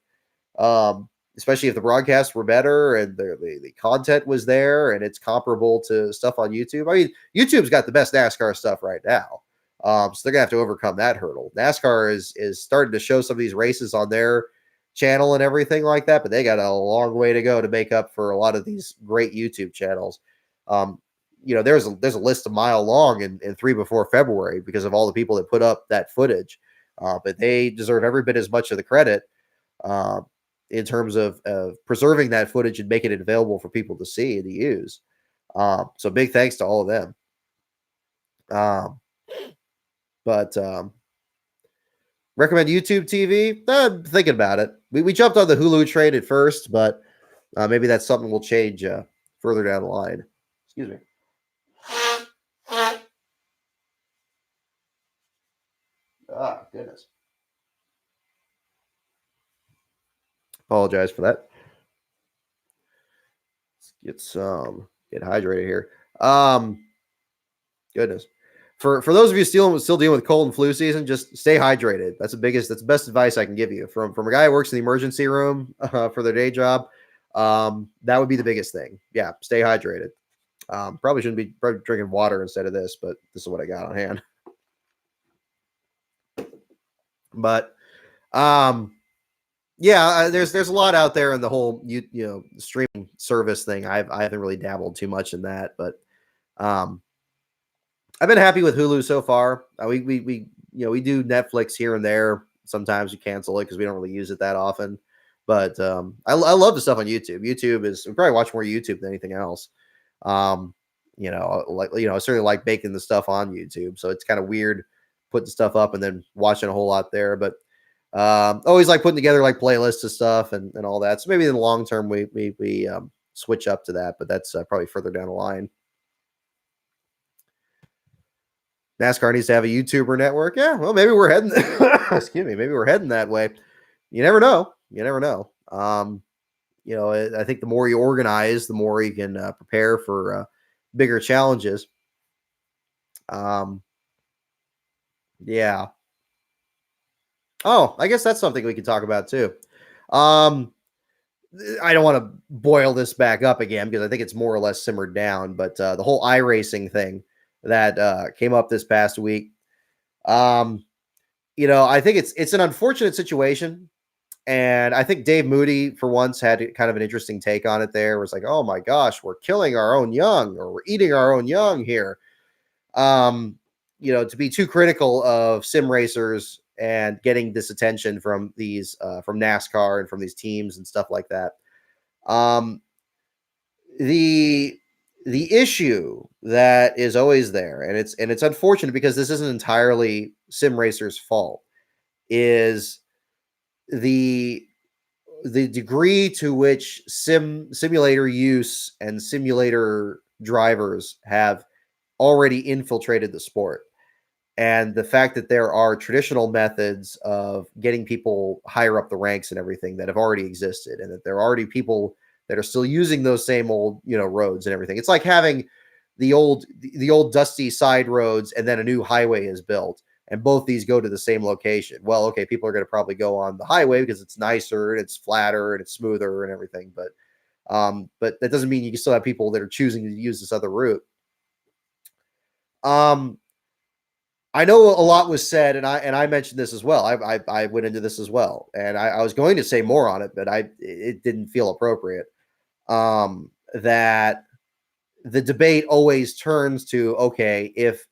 Especially if the broadcasts were better and the content was there and it's comparable to stuff on YouTube. I mean, YouTube's got the best NASCAR stuff right now. So they're gonna have to overcome that hurdle. NASCAR is starting to show some of these races on their channel and everything like that, but they got a long way to go to make up for a lot of these great YouTube channels. There's a list a mile long in 3 before February because of all the people that put up that footage. But they deserve every bit as much of the credit. In terms of preserving that footage and making it available for people to see and to use. So big thanks to all of them. But recommend YouTube TV? I'm thinking about it. We jumped on the Hulu train at first, but maybe that's something we'll change further down the line. Excuse me. Ah, goodness. Apologize for that. Let's get hydrated here. Goodness. For those of you still dealing with cold and flu season, just stay hydrated. That's the best advice I can give you from a guy who works in the emergency room for their day job. That would be the biggest thing. Yeah, stay hydrated. Probably shouldn't be drinking water instead of this, but this is what I got on hand. But yeah, there's a lot out there in the whole streaming service thing. I haven't really dabbled too much in that, but um, I've been happy with Hulu so far. We do Netflix here and there. Sometimes we cancel it because we don't really use it that often. But I love the stuff on YouTube. We probably watch more YouTube than anything else. Um, I certainly like baking the stuff on YouTube. So it's kind of weird putting stuff up and then watching a whole lot there. But always like putting together like playlists of stuff and all that. So maybe in the long term we switch up to that, but that's probably further down the line. NASCAR needs to have a YouTuber network. Yeah, well, maybe we're heading. Excuse me. Maybe we're heading that way. You never know. You never know. I think the more you organize, the more you can prepare for bigger challenges. Yeah. Oh, I guess that's something we can talk about too. I don't want to boil this back up again because I think it's more or less simmered down. But the whole iRacing thing that came up this past week, I think it's an unfortunate situation, and I think Dave Moody for once had kind of an interesting take on it. There it was like, oh my gosh, we're killing our own young, or we're eating our own young here. To be too critical of sim racers and getting this attention from these from NASCAR and from these teams and stuff like that. Um, the issue that is always there, and it's unfortunate because this isn't entirely sim racers' fault, is the the degree to which simulator use and simulator drivers have already infiltrated the sport, and the fact that there are traditional methods of getting people higher up the ranks and everything that have already existed, and that there are already people that are still using those same old roads and everything. It's like having the old dusty side roads and then a new highway is built, and both these go to the same location. Well, okay, people are going to probably go on the highway because it's nicer and it's flatter and it's smoother and everything, but that doesn't mean you can still have people that are choosing to use this other route. um I know a lot was said, and I mentioned this as well. I went into this as well, and I was going to say more on it, but it didn't feel appropriate. That the debate always turns to, okay, if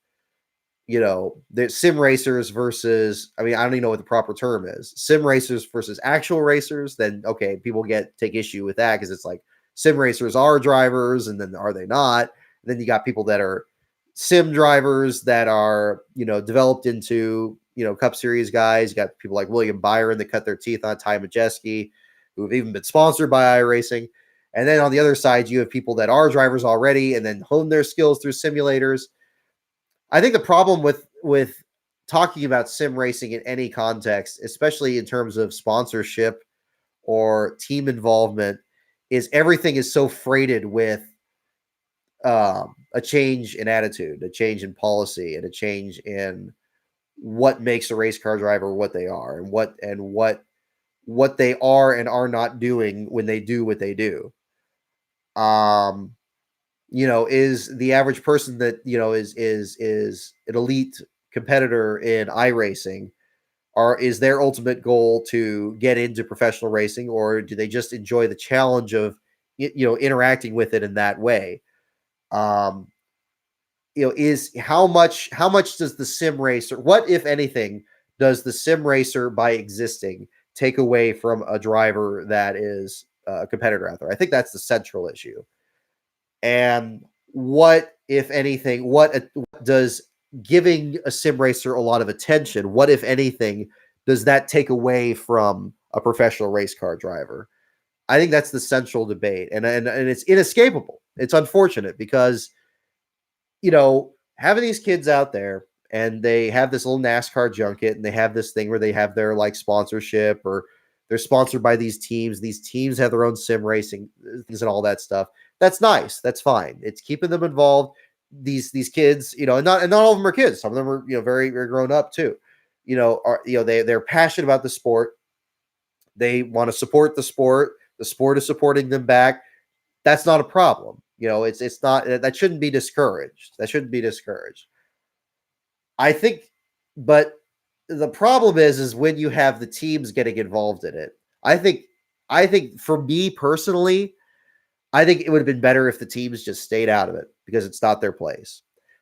the sim racers versus, I mean, I don't even know what the proper term is, sim racers versus actual racers, then okay, people take issue with that because it's like sim racers are drivers, and then are they not? And then you got people that are sim drivers that are developed into Cup Series guys. You got people like William Byron that cut their teeth on Ty Majeski, who have even been sponsored by iRacing. And then on the other side, you have people that are drivers already and then hone their skills through simulators. I think the problem with talking about sim racing in any context, especially in terms of sponsorship or team involvement, is everything is so freighted with a change in attitude, a change in policy, and a change in what makes a race car driver what they are, and what they are and are not doing when they do what they do. Um, is the average person that is an elite competitor in iRacing, or is their ultimate goal to get into professional racing, or do they just enjoy the challenge of interacting with it in that way? Um, is how much does the sim racer, what if anything does the sim racer by existing take away from a driver that is a competitor out there? I think that's the central issue. And what if anything, what does giving a sim racer a lot of attention, what if anything does that take away from a professional race car driver? I think that's the central debate, and it's inescapable. It's unfortunate because having these kids out there, and they have this little NASCAR junket, and they have this thing where they have their like sponsorship, or they're sponsored by these teams. These teams have their own sim racing things and all that stuff. That's nice. That's fine. It's keeping them involved. These kids, and not all of them are kids. Some of them are very very grown up too. They're passionate about the sport. They want to support the sport. The sport is supporting them back. That's not a problem. It's not, that shouldn't be discouraged. That shouldn't be discouraged. I think, but the problem is when you have the teams getting involved in it. I think for me personally, I think it would have been better if the teams just stayed out of it because it's not their place.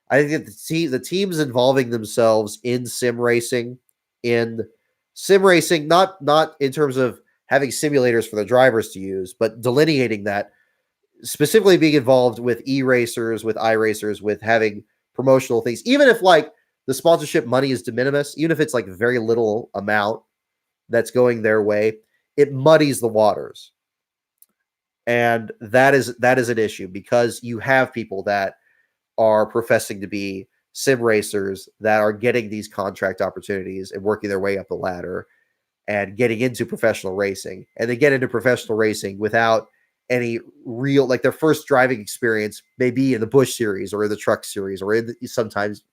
I think that the teams involving themselves in sim racing, not in terms of having simulators for the drivers to use, but delineating that, specifically being involved with e-racers, with iRacers, with having promotional things, even if like the sponsorship money is de minimis, even if it's like very little amount that's going their way, it muddies the waters. And that is an issue because you have people that are professing to be sim racers that are getting these contract opportunities and working their way up the ladder and getting into professional racing. And they get into professional racing without any real, like their first driving experience may be in the Busch series or in the truck series or sometimes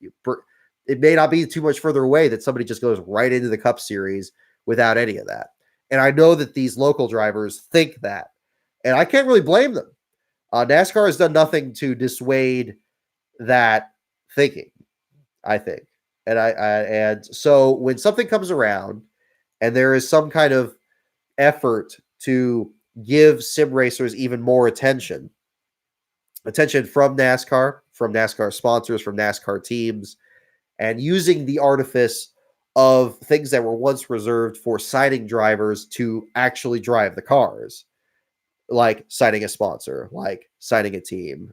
it may not be too much further away that somebody just goes right into the Cup series without any of that. And I know that these local drivers think that, and I can't really blame them. NASCAR has done nothing to dissuade that thinking, I think. And so when something comes around and there is some kind of effort to give sim racers even more attention from NASCAR sponsors, from NASCAR teams, and using the artifice of things that were once reserved for signing drivers to actually drive the cars, like signing a sponsor, like signing a team,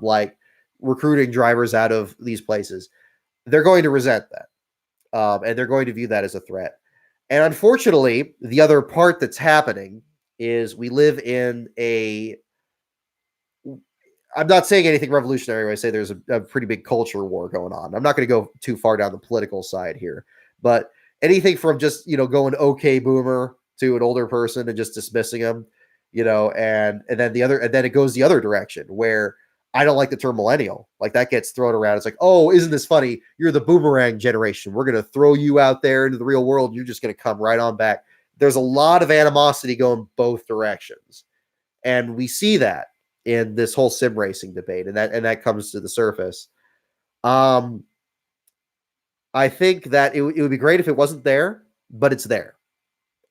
like recruiting drivers out of these places. They're going to resent that. And they're going to view that as a threat. And unfortunately, the other part that's happening is we live in I'm not saying anything revolutionary when I say there's a pretty big culture war going on. I'm not going to go too far down the political side here, but anything from just, going okay boomer to an older person and just dismissing them, and then it goes the other direction where I don't like the term millennial. Like that gets thrown around. It's like, oh, isn't this funny? You're the boomerang generation. We're going to throw you out there into the real world. And you're just going to come right on back. There's a lot of animosity going both directions. And we see that in this whole sim racing debate. And that comes to the surface. I think that it would be great if it wasn't there, but it's there.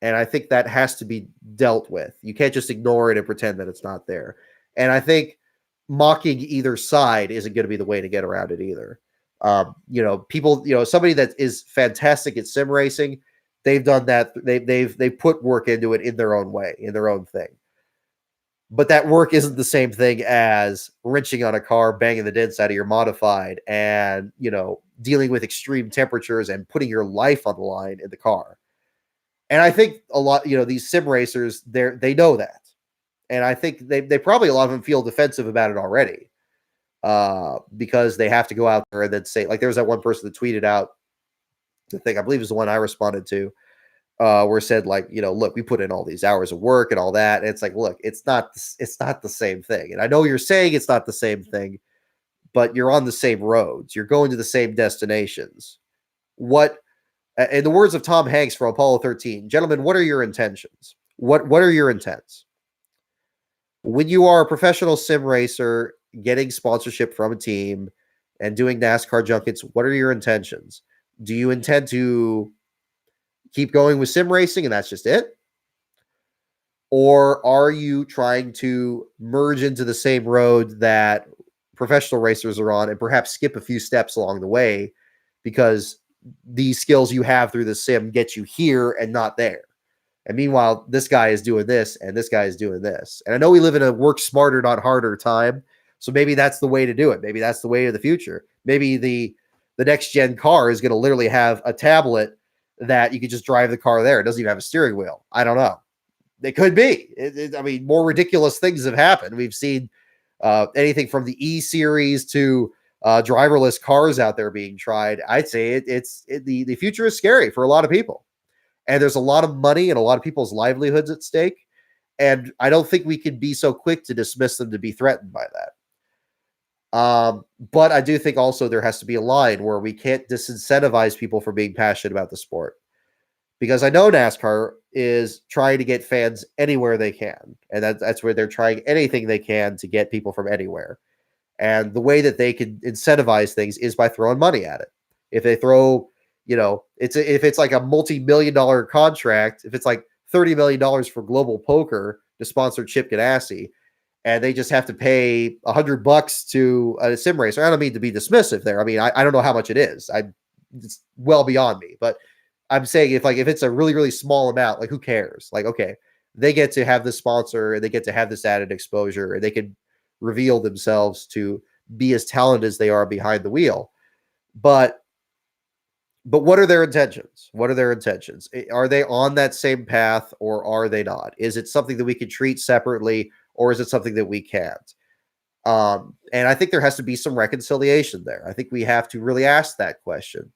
And I think that has to be dealt with. You can't just ignore it and pretend that it's not there. And I think mocking either side isn't going to be the way to get around it either. People, somebody that is fantastic at sim racing, they've done that. They've put work into it in their own way, in their own thing. But that work isn't the same thing as wrenching on a car, banging the dents out of your modified, and dealing with extreme temperatures and putting your life on the line in the car. And I think a lot, these sim racers, they know that. And I think they probably, a lot of them feel defensive about it already because they have to go out there and then say, like, there was that one person that tweeted out the thing, I believe is the one I responded to, where it said, like, look, we put in all these hours of work and all that. And it's like, look, it's not the same thing. And I know you're saying it's not the same thing, but you're on the same roads. You're going to the same destinations. What, in the words of Tom Hanks from Apollo 13, gentlemen, what are your intentions? What are your intents? When you are a professional sim racer getting sponsorship from a team and doing NASCAR junkets, what are your intentions? Do you intend to keep going with sim racing and that's just it? Or are you trying to merge into the same road that professional racers are on and perhaps skip a few steps along the way because these skills you have through the sim get you here and not there? And meanwhile, this guy is doing this and this guy is doing this. And I know we live in a work smarter, not harder time. So maybe that's the way to do it. Maybe that's the way of the future. Maybe the next gen car is going to literally have a tablet that you could just drive the car there. It doesn't even have a steering wheel. I don't know. It could be. I mean, more ridiculous things have happened. We've seen anything from the E series to driverless cars out there being tried. I'd say the future is scary for a lot of people. And there's a lot of money and a lot of people's livelihoods at stake. And I don't think we can be so quick to dismiss them to be threatened by that. But I do think also there has to be a line where we can't disincentivize people for being passionate about the sport. Because I know NASCAR is trying to get fans anywhere they can. And that's where they're trying anything they can to get people from anywhere. And the way that they can incentivize things is by throwing money at it. If they throw if it's like a multi-million-dollar contract, if it's like $30 million for Global Poker to sponsor Chip Ganassi, and they just have to pay $100 to a sim racer. I don't mean to be dismissive there. I mean, I don't know how much it is. It's well beyond me, but I'm saying if it's a really, really small amount, like who cares? Like, okay, they get to have this sponsor and they get to have this added exposure and they can reveal themselves to be as talented as they are behind the wheel. But what are their intentions? What are their intentions? Are they on that same path or are they not? Is it something that we can treat separately or is it something that we can't? And I think there has to be some reconciliation there. I think we have to really ask that question.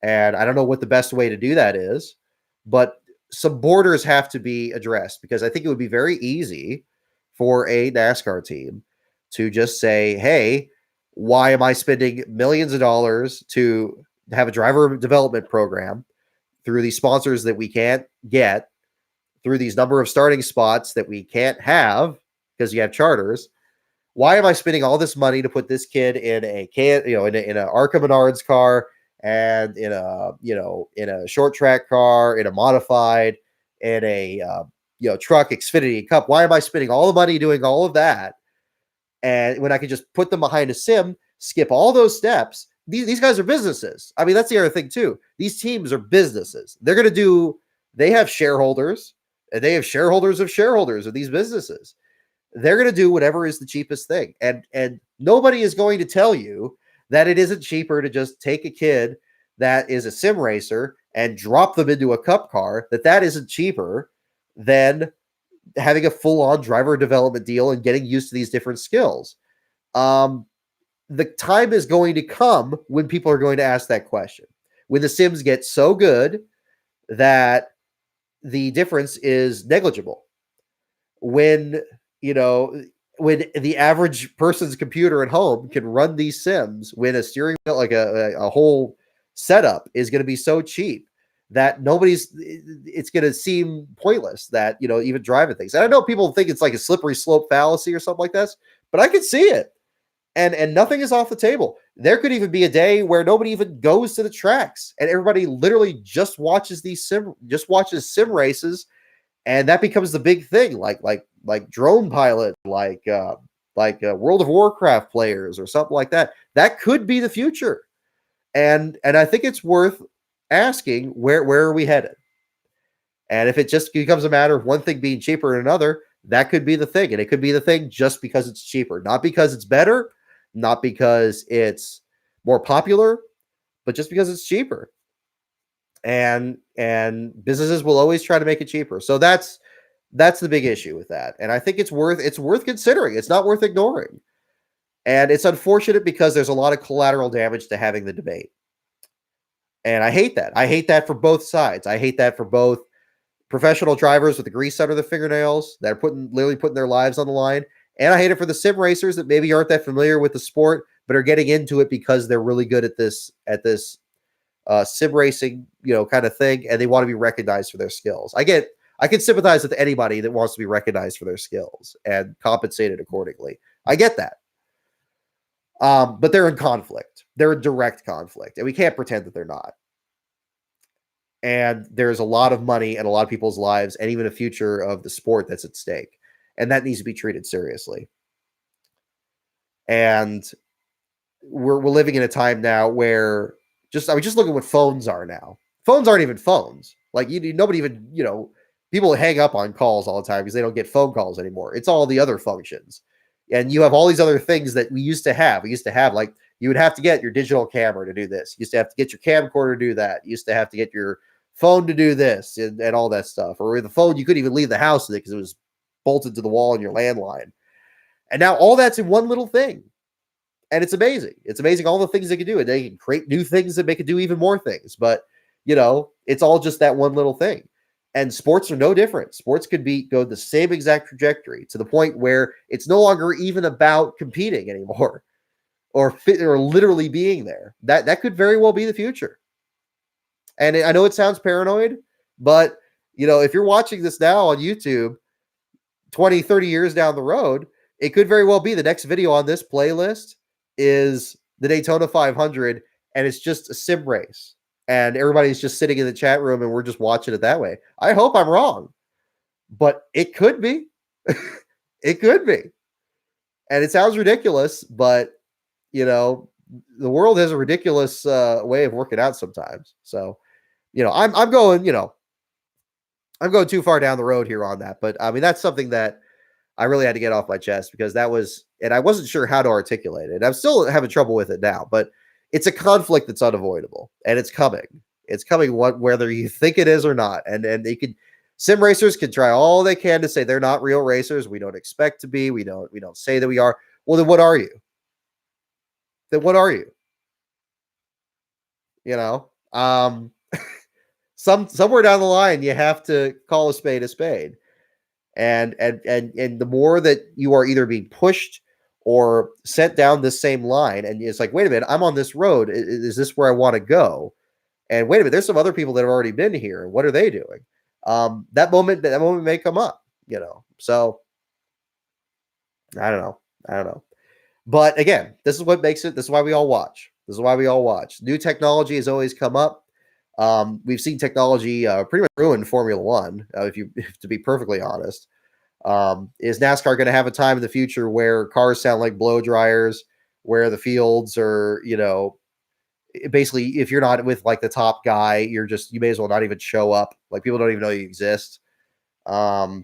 And I don't know what the best way to do that is, but some borders have to be addressed because I think it would be very easy for a NASCAR team to just say, hey, why am I spending millions of dollars to have a driver development program through these sponsors that we can't get, through these number of starting spots that we can't have because you have charters? Why am I spending all this money to put this kid in a in a Arca Menards car and in a short track car, in a modified, in a truck, Xfinity Cup? Why am I spending all the money doing all of that? And when I could just put them behind a sim, skip all those steps. These guys are businesses. I mean, that's the other thing too. These teams are businesses. They have shareholders, and they have shareholders of these businesses. They're going to do whatever is the cheapest thing. And nobody is going to tell you that it isn't cheaper to just take a kid that is a sim racer and drop them into a cup car, that isn't cheaper than having a full-on driver development deal and getting used to these different skills. The time is going to come when people are going to ask that question. When the sims get so good that the difference is negligible. When the average person's computer at home can run these sims, when a steering wheel, like a whole setup is going to be so cheap that it's going to seem pointless that, even driving things. And I know people think it's like a slippery slope fallacy or something like this, but I can see it. And nothing is off the table. There could even be a day where nobody even goes to the tracks and everybody literally just watches sim races. And that becomes the big thing, like drone pilot, like World of Warcraft players or something like that. That could be the future. And I think it's worth asking where are we headed? And if it just becomes a matter of one thing being cheaper than another, that could be the thing. And it could be the thing just because it's cheaper, not because it's better, not because it's more popular, but just because it's cheaper. And businesses will always try to make it cheaper. So that's the big issue with that. And I think it's worth considering. It's not worth ignoring. And it's unfortunate because there's a lot of collateral damage to having the debate. And I hate that. I hate that for both sides. I hate that for both professional drivers with the grease under their fingernails that are literally putting their lives on the line. And I hate it for the sim racers that maybe aren't that familiar with the sport, but are getting into it because they're really good at this sim racing, kind of thing. And they want to be recognized for their skills. I can sympathize with anybody that wants to be recognized for their skills and compensated accordingly. I get that. But they're in conflict. They're in direct conflict, and we can't pretend that they're not. And there's a lot of money and a lot of people's lives and even a future of the sport that's at stake. And that needs to be treated seriously. And we're living in a time now where just look at what phones are now. Phones aren't even phones. Like nobody even, people hang up on calls all the time because they don't get phone calls anymore. It's all the other functions. And you have all these other things that we used to have. We used to have, like, you would have to get your digital camera to do this. You used to have to get your camcorder to do that. You used to have to get your phone to do this and all that stuff. Or the phone, you couldn't even leave the house with it because it was bolted to the wall on your landline. And now all that's in one little thing. And it's amazing. It's amazing all the things they can do. And they can create new things that make it do even more things. But, it's all just that one little thing. And sports are no different. Sports could go the same exact trajectory to the point where it's no longer even about competing anymore or literally being there. That could very well be the future. And I know it sounds paranoid, but, if you're watching this now on YouTube, 20, 30 years down the road, it could very well be the next video on this playlist is the Daytona 500, and it's just a sim race. and everybody's just sitting in the chat room and we're just watching it that way. I hope I'm wrong, but it could be. It could be. And it sounds ridiculous, but the world has a ridiculous way of working out sometimes. So, I'm going, I'm going too far down the road here on that. But I mean, that's something that I really had to get off my chest because and I wasn't sure how to articulate it. I'm still having trouble with it now, but it's a conflict that's unavoidable and it's coming. It's coming whether you think it is or not. And sim racers can try all they can to say they're not real racers. We don't expect to be. We don't say that we are. Well, then what are you? Then what are you? Somewhere down the line, you have to call a spade a spade. And the more that you are either being pushed or sent down this same line, and it's like, wait a minute, I'm on this road. Is this where I want to go? And wait a minute, there's some other people that have already been here. What are they doing? That moment may come up, So I don't know. But again, this is what makes it. This is why we all watch. New technology has always come up. We've seen technology pretty much ruin Formula One, to be perfectly honest. Is NASCAR going to have a time in the future where cars sound like blow dryers, where the fields are, basically, if you're not with like the top guy, you may as well not even show up. Like people don't even know you exist. Where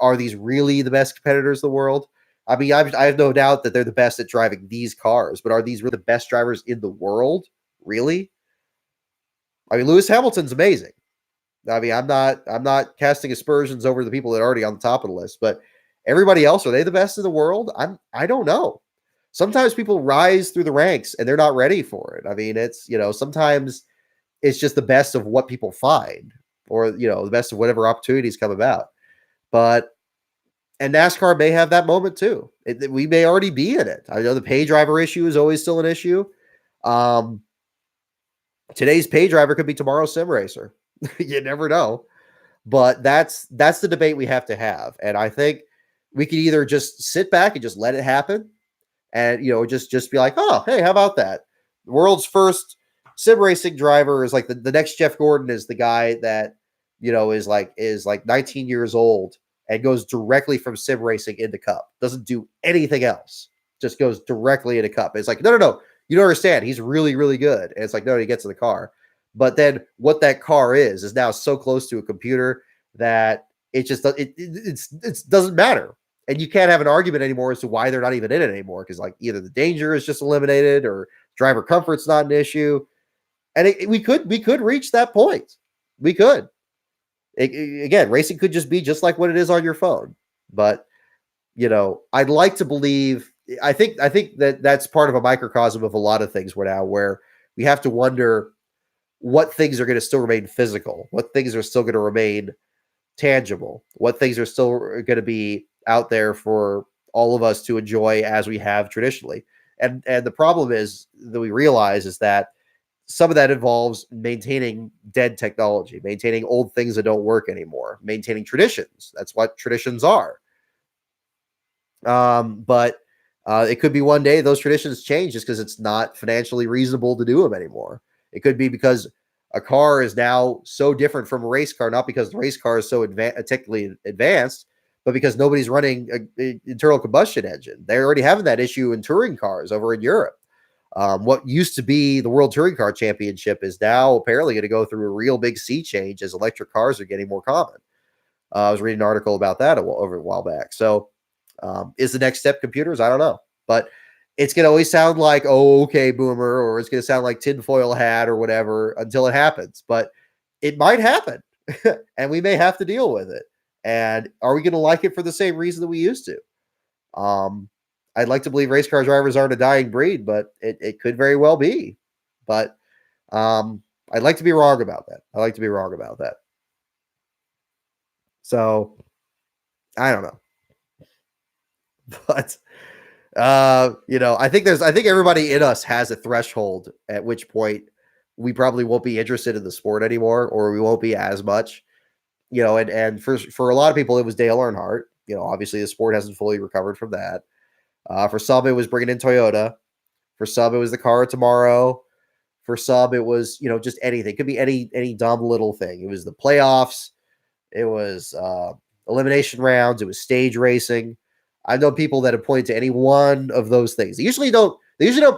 are these really the best competitors in the world? I mean, I have no doubt that they're the best at driving these cars, but are these really the best drivers in the world? Really? I mean, Lewis Hamilton's amazing. I mean, I'm not casting aspersions over the people that are already on the top of the list, but everybody else, are they the best in the world? I don't know. Sometimes people rise through the ranks and they're not ready for it. I mean, it's, sometimes it's just the best of what people find or, the best of whatever opportunities come about. And NASCAR may have that moment too. We may already be in it. I know the pay driver issue is always still an issue. Today's pay driver could be tomorrow's sim racer. You never know. But that's the debate we have to have. And I think we could either just sit back and just let it happen and, just be like, oh, hey, how about that? The world's first sim racing driver is like the next Jeff Gordon is the guy that, is like 19 years old and goes directly from sim racing into cup. Doesn't do anything else. Just goes directly into cup. It's like, no. You don't understand. He's really, really good. And it's like, no, he gets in the car. But then what that car is now so close to a computer that it just it doesn't matter. And you can't have an argument anymore as to why they're not even in it anymore. Because like either the danger is just eliminated or driver comfort's not an issue. And we could reach that point. We could. Again, racing could just be just like what it is on your phone. But, I'd like to believe, I think that's part of a microcosm of a lot of things where we have to wonder what things are going to still remain physical, what things are still going to remain tangible, what things are still going to be out there for all of us to enjoy as we have traditionally. And the problem is that we realize is that some of that involves maintaining dead technology, maintaining old things that don't work anymore, maintaining traditions. That's what traditions are. But it could be one day those traditions change just because it's not financially reasonable to do them anymore. It could be because a car is now so different from a race car, not because the race car is so technically advanced, but because nobody's running an internal combustion engine. They're already having that issue in touring cars over in Europe. What used to be the World Touring Car Championship is now apparently going to go through a real big sea change as electric cars are getting more common. I was reading an article about that over a while back. So is the next step computers? I don't know. But it's going to always sound like, oh, okay, boomer, or it's going to sound like tinfoil hat or whatever until it happens. But it might happen, and we may have to deal with it. And are we going to like it for the same reason that we used to? I'd like to believe race car drivers aren't a dying breed, but it could very well be. But I'd like to be wrong about that. So I don't know. But I think everybody in us has a threshold at which point we probably won't be interested in the sport anymore, or we won't be as much, and for a lot of people, it was Dale Earnhardt. Obviously the sport hasn't fully recovered from that. For some, it was bringing in Toyota. For some, it was the car of tomorrow. For some, it was, just anything. It could be any dumb little thing. It was the playoffs. It was elimination rounds. It was stage racing. I know people that have pointed to any one of those things. They usually don't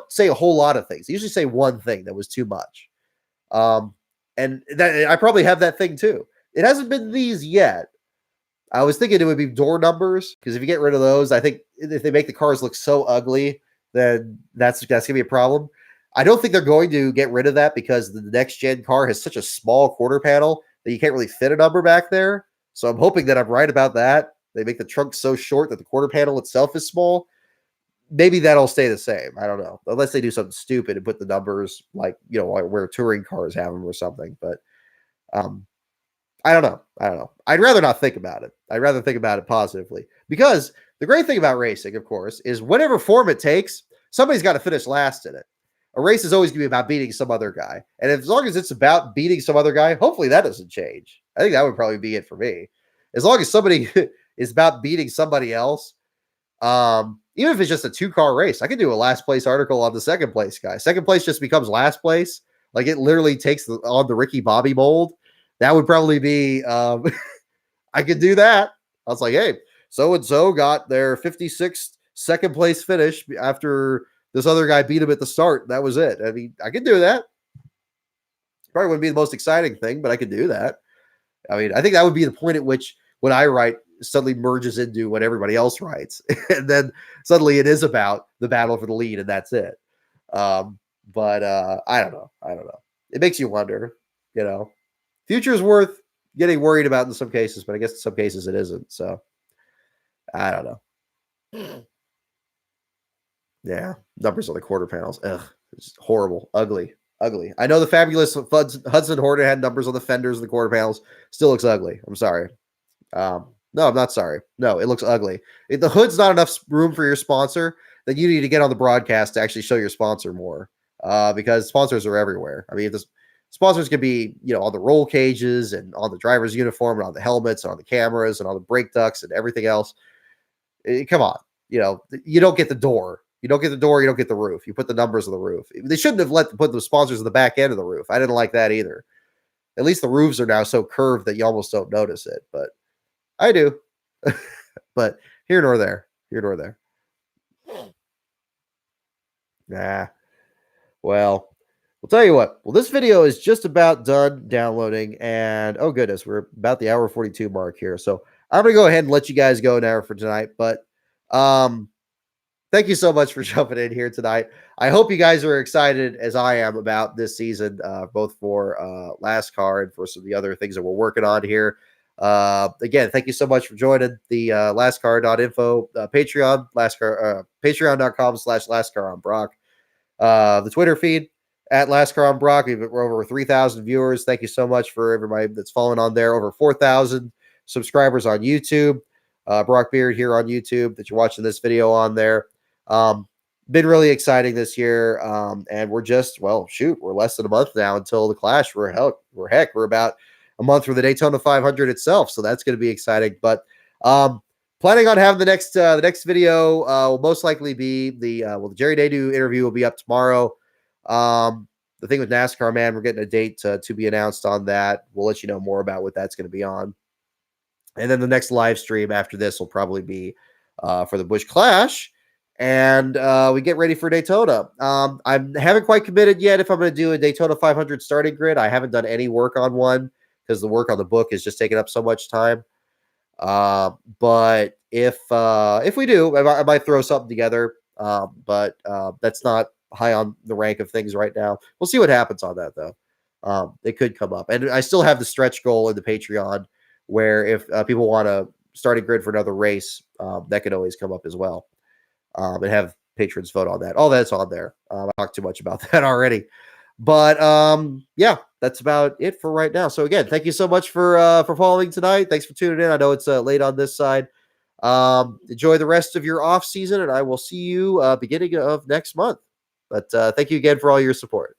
say a whole lot of things. They usually say one thing that was too much. And that I probably have that thing too. It hasn't been these yet. I was thinking it would be door numbers, because if you get rid of those, I think if they make the cars look so ugly, then that's gonna be a problem. I don't think they're going to get rid of that, because the next gen car has such a small quarter panel that you can't really fit a number back there. So I'm hoping that I'm right about that. They make the trunk so short that the quarter panel itself is small. Maybe that'll stay the same. I don't know, unless they do something stupid and put the numbers like, where touring cars have them or something. But I don't know. I'd rather not think about it. I'd rather think about it positively, because the great thing about racing, of course, is whatever form it takes, somebody's got to finish last in it. A race is always going to be about beating some other guy. And as long as it's about beating some other guy, hopefully that doesn't change. I think that would probably be it for me. As long as somebody is about beating somebody else, even if it's just a 2-car race, I could do a last place article on the second place guy. Second place just becomes last place. Like, it literally takes on the Ricky Bobby mold. That would probably be, I could do that. I was like, hey, so-and-so got their 56th second place finish after this other guy beat him at the start. That was it. I mean, I could do that. Probably wouldn't be the most exciting thing, but I could do that. I mean, I think that would be the point at which what I write suddenly merges into what everybody else writes. And then suddenly it is about the battle for the lead, and that's it. But I don't know. It makes you wonder, Future is worth getting worried about in some cases, but I guess in some cases it isn't. So I don't know. Yeah, numbers on the quarter panels. Ugh, it's horrible, ugly. I know the fabulous Hudson Hornet had numbers on the fenders and the quarter panels. Still looks ugly. I'm sorry. No, I'm not sorry. No, it looks ugly. If the hood's not enough room for your sponsor, then you need to get on the broadcast to actually show your sponsor more, because sponsors are everywhere. I mean, if the sponsors can be, on the roll cages and on the driver's uniform and on the helmets and on the cameras and on the brake ducts and everything else. Come on. You don't get the door. You don't get the door. You don't get the roof. You put the numbers on the roof. They shouldn't have put the sponsors on the back end of the roof. I didn't like that either. At least the roofs are now so curved that you almost don't notice it, but I do. But here nor there. Nah. Well, we'll tell you what. Well, this video is just about done downloading, and oh goodness, we're about the hour 42 mark here. So I'm gonna go ahead and let you guys go now for tonight. But thank you so much for jumping in here tonight. I hope you guys are excited as I am about this season, both for LASCAR and for some of the other things that we're working on here. Again, thank you so much for joining the LASCAR.info Patreon, patreon.com/LASCAR on Brock. The Twitter feed at LASCAR on Brock. We're over 3,000 viewers. Thank you so much for everybody that's following on there. Over 4,000 subscribers on YouTube. Brock Beard here on YouTube that you're watching this video on there. Been really exciting this year. And we're we're less than a month now until the Clash. We're about a month for the Daytona 500 itself. So that's going to be exciting. But planning on having the next video will most likely be the Jerry Nadeau interview will be up tomorrow. The thing with NASCAR, man, we're getting a date to be announced on that. We'll let you know more about what that's going to be on. And then the next live stream after this will probably be for the Busch Clash. And we get ready for Daytona. I haven't quite committed yet if I'm going to do a Daytona 500 starting grid. I haven't done any work on one because the work on the book is just taking up so much time. But if we do, I might throw something together. But that's not high on the rank of things right now. We'll see what happens on that, though. It could come up. And I still have the stretch goal in the Patreon where if people want to start a grid for another race, that could always come up as well. And have patrons vote on that. All that's on there. I talked too much about that already. But yeah, that's about it for right now. So again, thank you so much for following tonight. Thanks for tuning in. I know it's late on this side. Enjoy the rest of your off season, and I will see you beginning of next month. But thank you again for all your support.